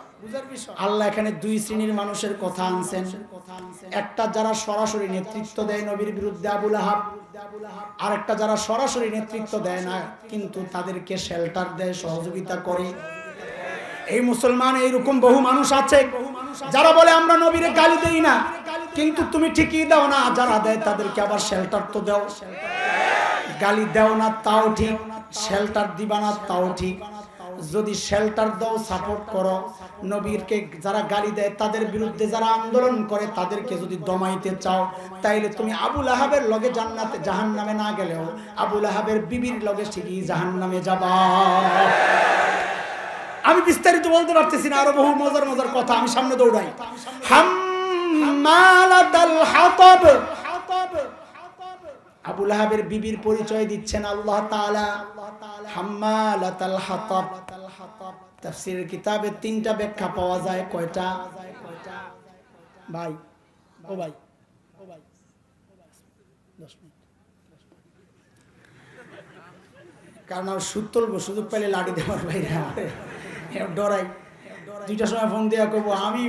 আল্লাহ এখানে দুই শ্রেণীর মানুষের কথা আনছেন। একটা যারা সরাসরি নেতৃত্ব দেয় নবীর বিরুদ্ধে, আবু লাহাব। আর একটা যারা সরাসরি নেতৃত্ব দেয় না, কিন্তু তাদেরকে শেল্টার দেয়, সহযোগিতা করে। এই মুসলমান এইরকম বহু মানুষ আছে যারা বলে আমরা নবীরে গালি দেই না, কিন্তু তুমি ঠিকই দাও না। যারা দেয় তাদেরকে আবার শেল্টার তো দাও। গালি দাও না তাও ঠিক, শেল্টার দিবা না তাও ঠিক। যদি শেল্টার দাও, সাপোর্ট করো, নবীরকে যারা গালি দেয় তাদের বিরুদ্ধে যারা আন্দোলন করে তাদেরকে যদি দমাইতে চাও, তাইলে তুমি আবু লাহাবের লগে জান্নাতে জাহান্নামে না গেলেও আবু লাহাবের বিবির লগে ঠিকই জাহান্নামে যাবা। আমি বিস্তারিত বলতে পারতেছি না, আরো বহু মজার মজার কথা, আমি সামনে দৌড়াই। হাম্মালাতাল হাতাব। আবু লাহাবের বিবির পরিচয় দিচ্ছেন আল্লাহ তাআলা, হাম্মালাতাল হাতাব। তাফসীরের কিতাবে 3টা ব্যাখ্যা পাওয়া যায়। কয়টা ভাই? ও ভাই 10 মিনিট, কারণ আর সুদ তুলবো, সুযোগ পেলে লাঠি দেওয়ার বাইরে ডরাই। 2টার সময় ফোন দেওয়া করবো আমি,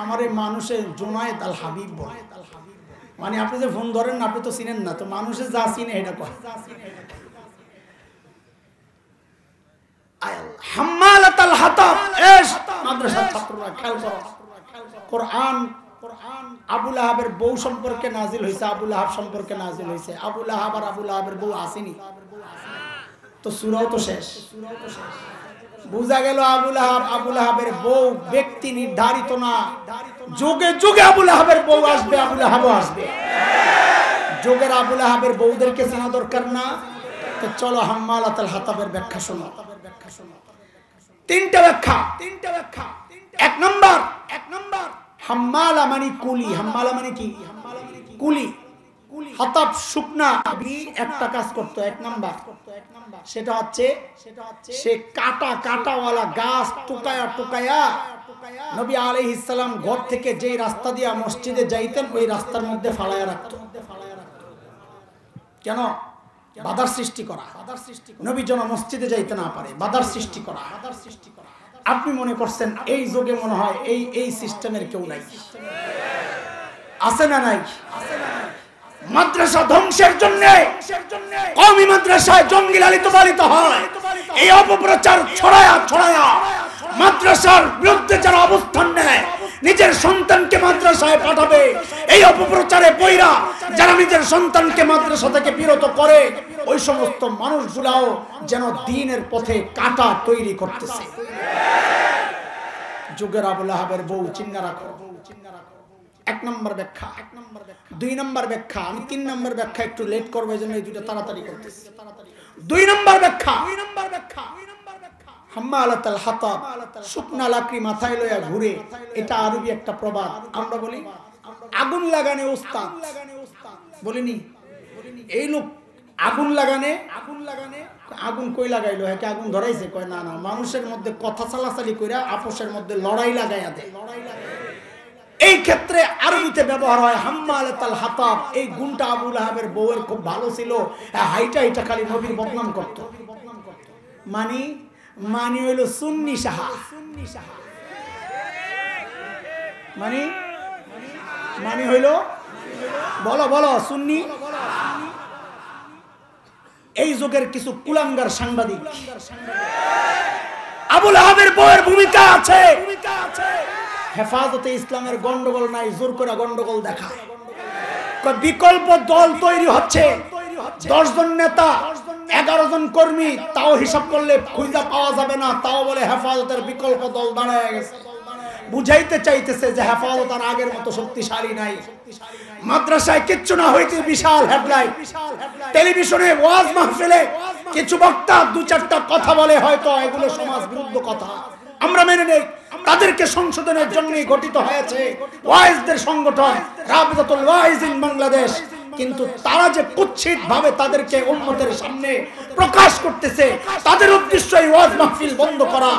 আমারে মানুষের জোনায়েত আল হাবিব বলে। মানে আপনি যে ফোন ধরেন না, আপনি তো চিনেন না, তো মানুষের যা চিনে এটা কয়। হাম্মালাতাল হাতাব। এস মাদ্রাসার ছাত্ররা খেয়াল করো, কোরআন আবু লাহাবের বউ সম্পর্কে নাজিল হয়েছে, আবু লাহাব সম্পর্কে নাজিল হয়েছে। আবু লাহাব আর আবু লাহাবের বউ আসেনি, তো সূরাও তো শেষ। বুঝা গেল আবু লাহাবের বউ ব্যক্তি নির্ধারিত না, যুগে যুগে আবু লাহাবের বউ আসবে, আবু লাহাবও আসবে। যুগের আবু লাহাবের বউদেরকে জানা দরকার না? তো চলো হাম্মালাতুল হাতাবের ব্যাখ্যা শোনো। তিনটা ব্যাখ্যা। এক নম্বর হাম্মালা মানে কুলি। হাম্মালা মানে কি? কুলি। হাতাব শুকনা একটা কাজ করতো, এক নাম্বার সেটা হচ্ছে সে কাটাওয়ালা গাছ টুকায়া নবী আলাইহিস সালাম ঘর থেকে যে রাস্তা দিয়ে মসজিদে যাইতেন ওই রাস্তার মধ্যে ফালায়া রাখতো। কেন? বাধার সৃষ্টি করা, নবী যেন মসজিদে যাইতে না পারে, বাধার সৃষ্টি করা। আপনি মনে করছেন এই যুগে মনে হয় এই সিস্টেমের কেউ নাই? আছে না নাই? মাদ্রাসা ধ্বংসের জন্য কওমি মাদ্রাসায় জঙ্গি লালিত পালিত হয়। এই অপপ্রচার ছড়ায়া মাদ্রাসার বিরুদ্ধে যারা অবস্থান নেয়, নিজের সন্তানকে মাদ্রাসায় পাঠাবে, এই অপপ্রচারে পয়রা যারা নিজের সন্তানকে মাদ্রাসা থেকে বিরত করে, ওই সমস্ত মানুষগুলাও যেন দ্বীনের পথে কাঁটা তৈরি করতেছে। যুগের আবু লাহাবের বউ চিন্না রাখো। এক নম্বর ব্যাখ্যা। দুই নম্বর ব্যাখ্যা, আমি তিন নম্বর ব্যাখ্যা একটু লেট করবো, এই জন্য এই দুটো তাড়াতাড়ি করতেছি। দুই নম্বর ব্যাখ্যা, হাম্মালাতুল হাতাব, শুকনা লাকড়ি মাথায় লইয়া ঘুরে। এটা আরবি একটা প্রবাদ। আমরা বলি আগুন লাগানে ওস্তাদ, বলিনি? এই লোক আগুন লাগানে, আগুন কই লাগাইলো? হ্যাঁ, আগুন ধরাইছে? কয় না না, মানুষের মধ্যে কথা চালাচালি কইরা আপোষের মধ্যে লড়াই লাগাইয়া দেয়। এই ক্ষেত্রে আরবিতে ব্যবহার হয় হাম্মালাতুল হাতাব। এই গুণটা আবু লাহাবের বউয়ের খুব ভালো ছিল। হাইটা খালি নবীর বদনাম করত। মানি হইল সুন্নি সাহা। মানি হইল, বলো সুন্নি। এই যুগের কিছু কুলাঙ্গার সাংবাদিক, আবু লাহাবের বউয়ের ভূমিকা আছে। হেফাজতে ইসলামের গন্ডগোল নাই, জোর করে গন্ডগোল দেখা। বিকল্প দল তৈরি হচ্ছে, 10 জন নেতা, 11 জন কর্মী, তাও হিসাব করলে খুঁজে পাওয়া যাবে না। তাও বলে হেফাজতের বিকল্প দল দাঁড়ায় গেছে। বুঝাইতে চাইতেছে যে হেফাজত আর আগের মতো শক্তিশালী নাই। মাদ্রাসায় কিচ্ছু না হইতে বিশাল হেডলাইন, টেলিভিশনে ওয়াজ মাহফিলে কিছু বক্তা 2-4টা কথা বলে, হয়তো এগুলো সমাজ বিরুদ্ধ কথা, আমরা মেনে নেই। তাদেরকে সংশোধনের জন্যই গঠিত হয়েছে ওয়াইজদের সংগঠন রাবিতাতুল ওয়াইজিন বাংলাদেশ। কিন্তু তারা যে কুৎসিত ভাবে তাদেরকে উম্মতের সামনে প্রকাশ করতেছে, তাদের উদ্দেশ্য এই ওয়াজ মাহফিল বন্ধ করা।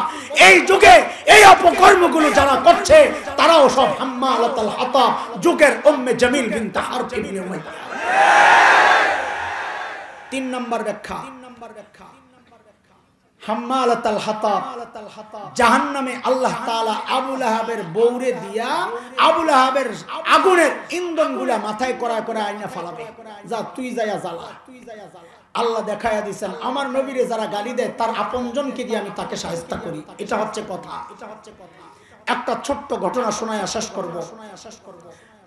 এই যুগে এই অপকর্মগুলো যারা করছে তারাও সব হাম্মালাতুল হাতাব, যুগের উম্মে জামিল বিনতে হারব ইবনে উমাইয়া। 3 নম্বর ব্যাখ্যা, হাম্মালাতুল হাতাব, জাহান্নামে আল্লাহ তাআলা আবু লাহাবের বউরে দিয়া আবু লাহাবের আগুনের ইন্ধনগুলা মাথায় করা আইনা ফালাবে। যা তুই যায়া জ্বালা। আল্লাহ দেখায়া দিয়েছেন আমার নবীরে যারা গালি দেয় তার আপনজনকে দিয়ে আমি তাকে শায়েস্তা করি। এটা হচ্ছে কথা। একটা ছোট্ট ঘটনা শোনায়া শেষ করব।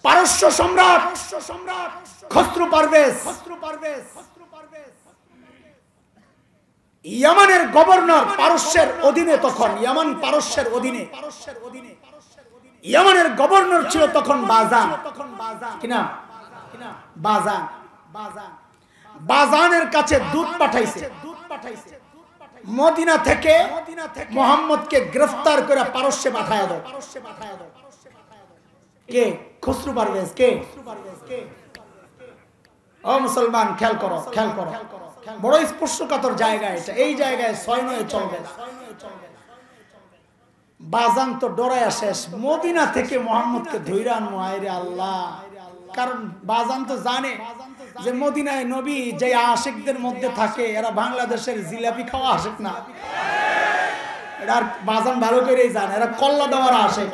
পারস্য সম্রাট খসরু পারভেজ ইয়ামানের গভর্নর, পারস্যের অধীনে তখন, ইয়ামান পারস্যের অধীনে, ইয়ামানের গভর্নর ছিল তখন বাজান। কিনা? বাজান। বাজানের কাছে দূত পাঠাইছে, মদিনা থেকে মুহাম্মদকে গ্রেফতার করে পারস্যে পাঠায়া দাও। কে? খসরু পারভেজ। কে? ও মুসলমান, খেয়াল করো। বড় স্পর্শকাতর জায়গা এটা। এই জায়গায় 6-9 চলবে না। বাজান তো ডরায়া শেষ, মদিনা থেকে মুহাম্মদকে ধইরা আনমু। আয়রে আল্লাহ! কারণ বাজান তো জানে যে মদিনায় নবী যে আশিকদের মধ্যে থাকে এরা বাংলাদেশের জিলাপি খাওয়া আশিক না। এটা বাজান ভালো করেই জানে, এরা কল্লা দেওয়ার আশিক।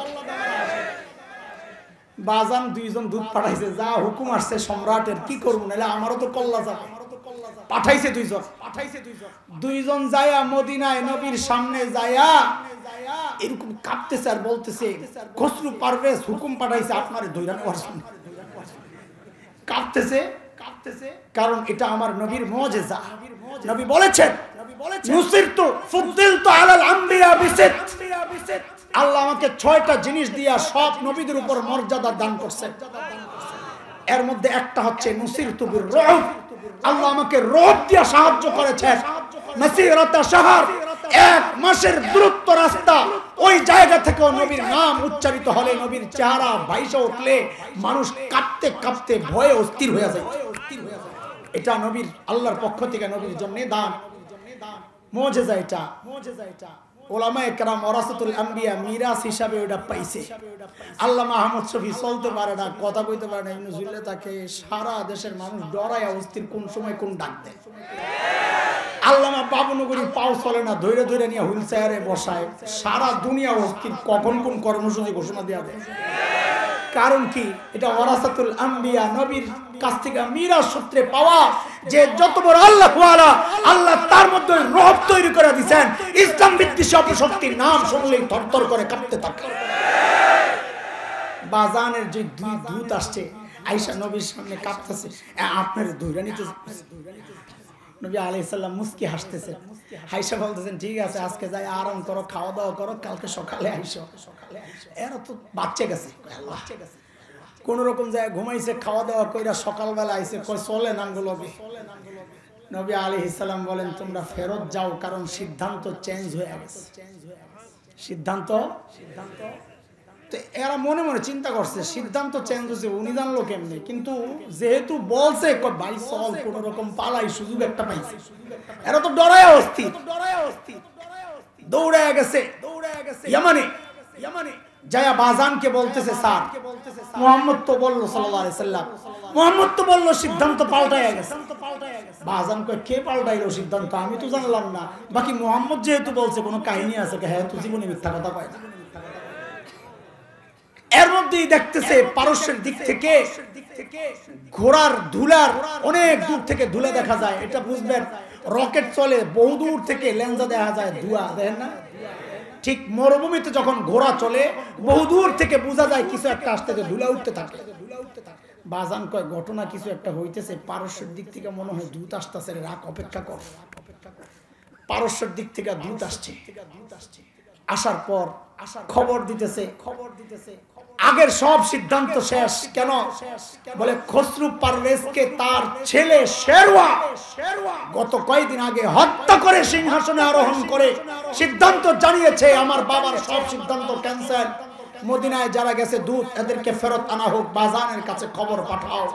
বাজান 2 জন দুধ পাঠাইছে, যা হুকুম আসছে সম্রাটের, কি করবো, নাহলে আমারও তো কল্লা যাবে। পাঠাইছে 2 জন যায়া মদিনায় নবীর সামনে যায়া এরকম কাঁপতেছে আর বলতেছে খসরু পারভেজ হুকুম পাঠাইছে আপনারে ধইরা নেওয়ার জন্য। কাঁপতেছে কারণ এটা আমার নবীর মুজিজা। নবী বলেছেন নুসিরতু ফুদ্দিলতু আলাল আম্বিয়া বিসিত, আল্লাহ আমাকে 6টা জিনিস দিয়া সব নবীদের উপর মর্যাদা দান করছেন। এর মধ্যে একটা হচ্ছে নুসিরতু বির-রুব, আল্লাহ আমাকে রব দিয়া সাহায্য করেছেন। মাসিরাতা শাহর, 1 মাসের দূরত্ব রাস্তা, ওই জায়গা থেকেও নবীর নাম উচ্চারিত হলে, নবীর চেহারা ভাইসা উঠলে মানুষ কাঁপতে কাঁপতে ভয়ে অস্থির হয়ে যায়। এটা নবীর আল্লাহর পক্ষ থেকে নবীর জন্য দান, মুজিজা। এটা ওলামায়ে কেরাম ওয়ারাসাতুল আম্বিয়া, মিরাস হিসাবে ওটা পাইছে। আল্লামা আহমদ শফি চলতে পারে না, কথা কইতে পারে না, ইবনে জুল্লে তাকে সারা দেশের মানুষ ডরায় অস্থির, কোন সময় কোন ডাক দেয়। আল্লামা বাবুনগরী পাও চলে না, ধৈর্য ধৈর্য নিয়ে হুইল চেয়ারে বসায়, সারা দুনিয়া অস্থির, কখন কোন কর্মসূচি ঘোষণা দেওয়া দেয়। কারণ কি? এটা ওয়ারাসাতুল আম্বিয়া, নবীর কাছ থেকে মিরাস সূত্রে পাওয়া, যে যত বড় আল্লাহ ওয়ালা, আল্লাহ তার মধ্যে রব তৈরি করে দিবেন। ইসলাম বিদ্বেষী অপশক্তির নাম শুনলেই থরথর করে কাঁপতে থাকে। বাজানের যে 2 দূত আসছে, আয়েশা নবীর সামনে কাঁপতেছে, আপনার ধৈর্য নিতে। নবী আলাইহিস সালাম মুস্কি হাসতেছেন, আয়েশা বলতেছেন ঠিক আছে, আজকে যাই আরাম করো, খাওয়া দাওয়া করো, কালকে সকালে আইসো। এরা তো বাচ্চা গেছে, কোন রকম যায় ঘুমাইছে, খাওয়া দাওয়া কইরা সকালবেলা আইছে, কই চলে নাঙ্গুলো। নবী আলাইহিস সালাম বলেন তোমরা ফেরত যাও, কারণ সিদ্ধান্ত চেঞ্জ হয়ে গেছে। সিদ্ধান্ত তো এরা মনে মনে চিন্তা করছে সিদ্ধান্ত চেঞ্জ হয়েছে, উনি জানলো কেমনে? কিন্তু যেহেতু বলছে ভাই চল, কোন রকম পালাই, সুযোগ একটা পাইছে। এরা তো ডরায় অস্থির, দৌড়ে গেছে ইয়ামানে। যায়া বাজানকে বলতেছে, স্যার মুহাম্মদ তো বললো সাল্লাল্লাহু আলাইহি সাল্লাম, মুহাম্মদ তো বললো সিদ্ধান্ত পাল্টায় গেছে। বাজান কয় কে পাল্টাইলো সিদ্ধান্ত? আমি তো জানলাম না। বাকি মুহাম্মদ যেহেতু বলছে কোনো কাহিনী আছে, হ্যাঁ তো জীবনে মিথ্যা কথা কয় না। এর মধ্যেই দেখতেছে পারস্যের দিক থেকে ঘোড়ার ধুলার অনেক দূর থেকে ধুলা দেখা যায়। এটা বুঝবেন, রকেট চলে বহু দূর থেকে লেন্সা দেখা যায়, ধোঁয়া দেখেন না? ঠিক মরুভূমিতে যখন ঘোড়া চলে বহু দূর থেকে বোঝা যায় কিছু একটা আসতেছে, ধুলা উঠতে থাকে। বাজান কয় ঘটনা কিছু একটা হইতেছে, পারস্যের দিক থেকে মনে হয় দূত আসতেছে, রাখ, অপেক্ষা কর। পারস্যের দিক থেকে দূত আসছে। আসার পর খবর দিতেছে আগের সব সিদ্ধান্ত শেষ। কেন? বলে খসরু পারভেজকে তার ছেলে শেরওয়া গত কয়েকদিন আগে হত্যা করে সিংহাসনে আরোহণ করে সিদ্ধান্ত জানিয়েছে আমার বাবার সব সিদ্ধান্ত ক্যান্সেল। মদিনায় যারা গেছে দূত, এদেরকে ফেরত আনা হোক, বাজানের কাছে খবর পাঠাও।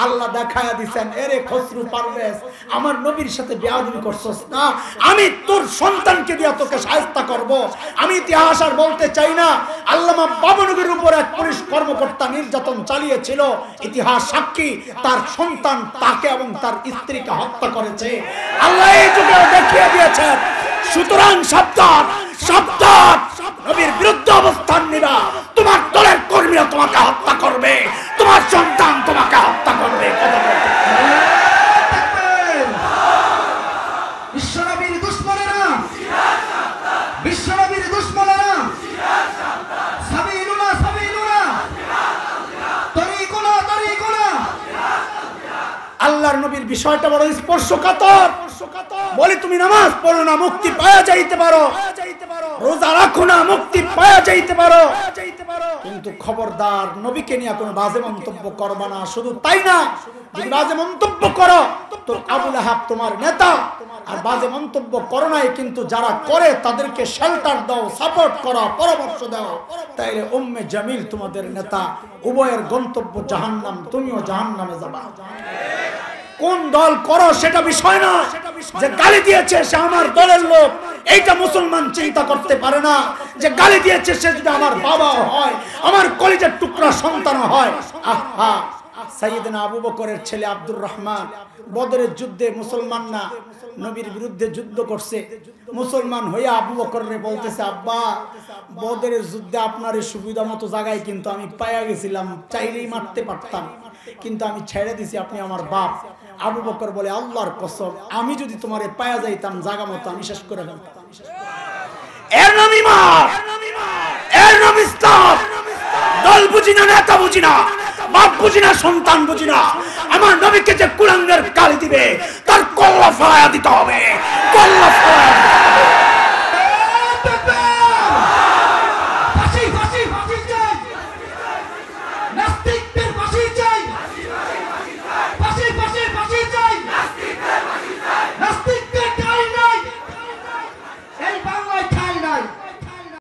আল্লাহ দেখায়া দিচ্ছেন, এরে খসরু পারভেজ, আমার নবীর সাথে বেয়াদবি করছস না, আমি তোর সন্তানকে দিয়া তোকে শায়েস্তা করব। আমি ইতিহাস আর বলতে চাই না, আল্লামা বাবনগীর উপর এক পুলিশ কর্মকর্তা নির্যাতন চালিয়েছিল, ইতিহাস সাক্ষী, তার সন্তান তাকে এবং তার স্ত্রীকে হত্যা করেছে। আল্লাহ এই যুগে দেখিয়ে দিয়েছেন। সুতরাং সাবধান, সাবধান, নবীর বিরুদ্ধে অবস্থান নিবা, তোমার দলের কর্মীরা তোমাকে হত্যা করবে, তোমার সন্তান তোমাকে হত্যা করবে। বিশ্বনবীর দুশমনেরা, বিশ্বনবীর দুশমনেরা, সাবিলুনা সাবিলুনা, তরিকুনা তরিকুনা। আল্লাহর নবীর বিষয়টা বড় স্পর্শকাতর। বলে তুমি নামাজ পড়ো না, মুক্তি পাওয়া যাইতে পারো, রোজা রাখো না, মুক্তি পাওয়া যাইতে পারো, কিন্তু খবরদার নবীকে নিয়ে কোনো বাজে মন্তব্য করবা না। শুধু তাই না, যদি বাজে মন্তব্য করো তো আবু লাহাব তোমার নেতা, আর বাজে মন্তব্য করো নাই কিন্তু যারা করে তাদেরকে শেল্টার দাও, সাপোর্ট করো, পরামর্শ দাও, তাইলে উম্মে জামিল তোমাদের নেতা। উভয়ের গন্তব্য জাহান্নাম, তুমিও জাহান্নামে যাবা। কোন দল করো সেটা বিষয় না, যে গালি দিয়েছে সে আমার দলের লোক, এইটা মুসলমান চিন্তা করতে পারে না। যে গালি দিয়েছে সে যদি আমার বাবা হয়, আমার কলিজার টুকরা সন্তান হয়। আহা, সাইয়েদনা আবু বকরের ছেলে আব্দুর রহমান বদরের যুদ্ধে মুসলমান না, নবীর বিরুদ্ধে যুদ্ধ করছে। মুসলমান হয়ে আবু বকরে বলতেছে, আব্বা বদরের যুদ্ধে আপনার এই সুবিধা মতো জায়গায় কিন্তু আমি পাইয়া গেছিলাম, চাইলেই মারতে পারতাম, কিন্তু আমি ছেড়ে দিছি, আপনি আমার বাপ। আবু বকর বলে, আল্লাহর কসম, আমি যদি তোমারে পায়া যাইতাম জায়গা মতো আমি শেষ করে ফেলতাম। এর নাম ঈমান, এর নাম ইসলাম। দল বুঝি না, নেতা বুঝি না, বাপ বুঝি না, সন্তান বুঝি না, আমার নবীকে যে কুলাঙ্গের গালি দিবে তার কল্লা ফালায়া দিতে হবে, কল্লা ফালায়া দিতে হবে।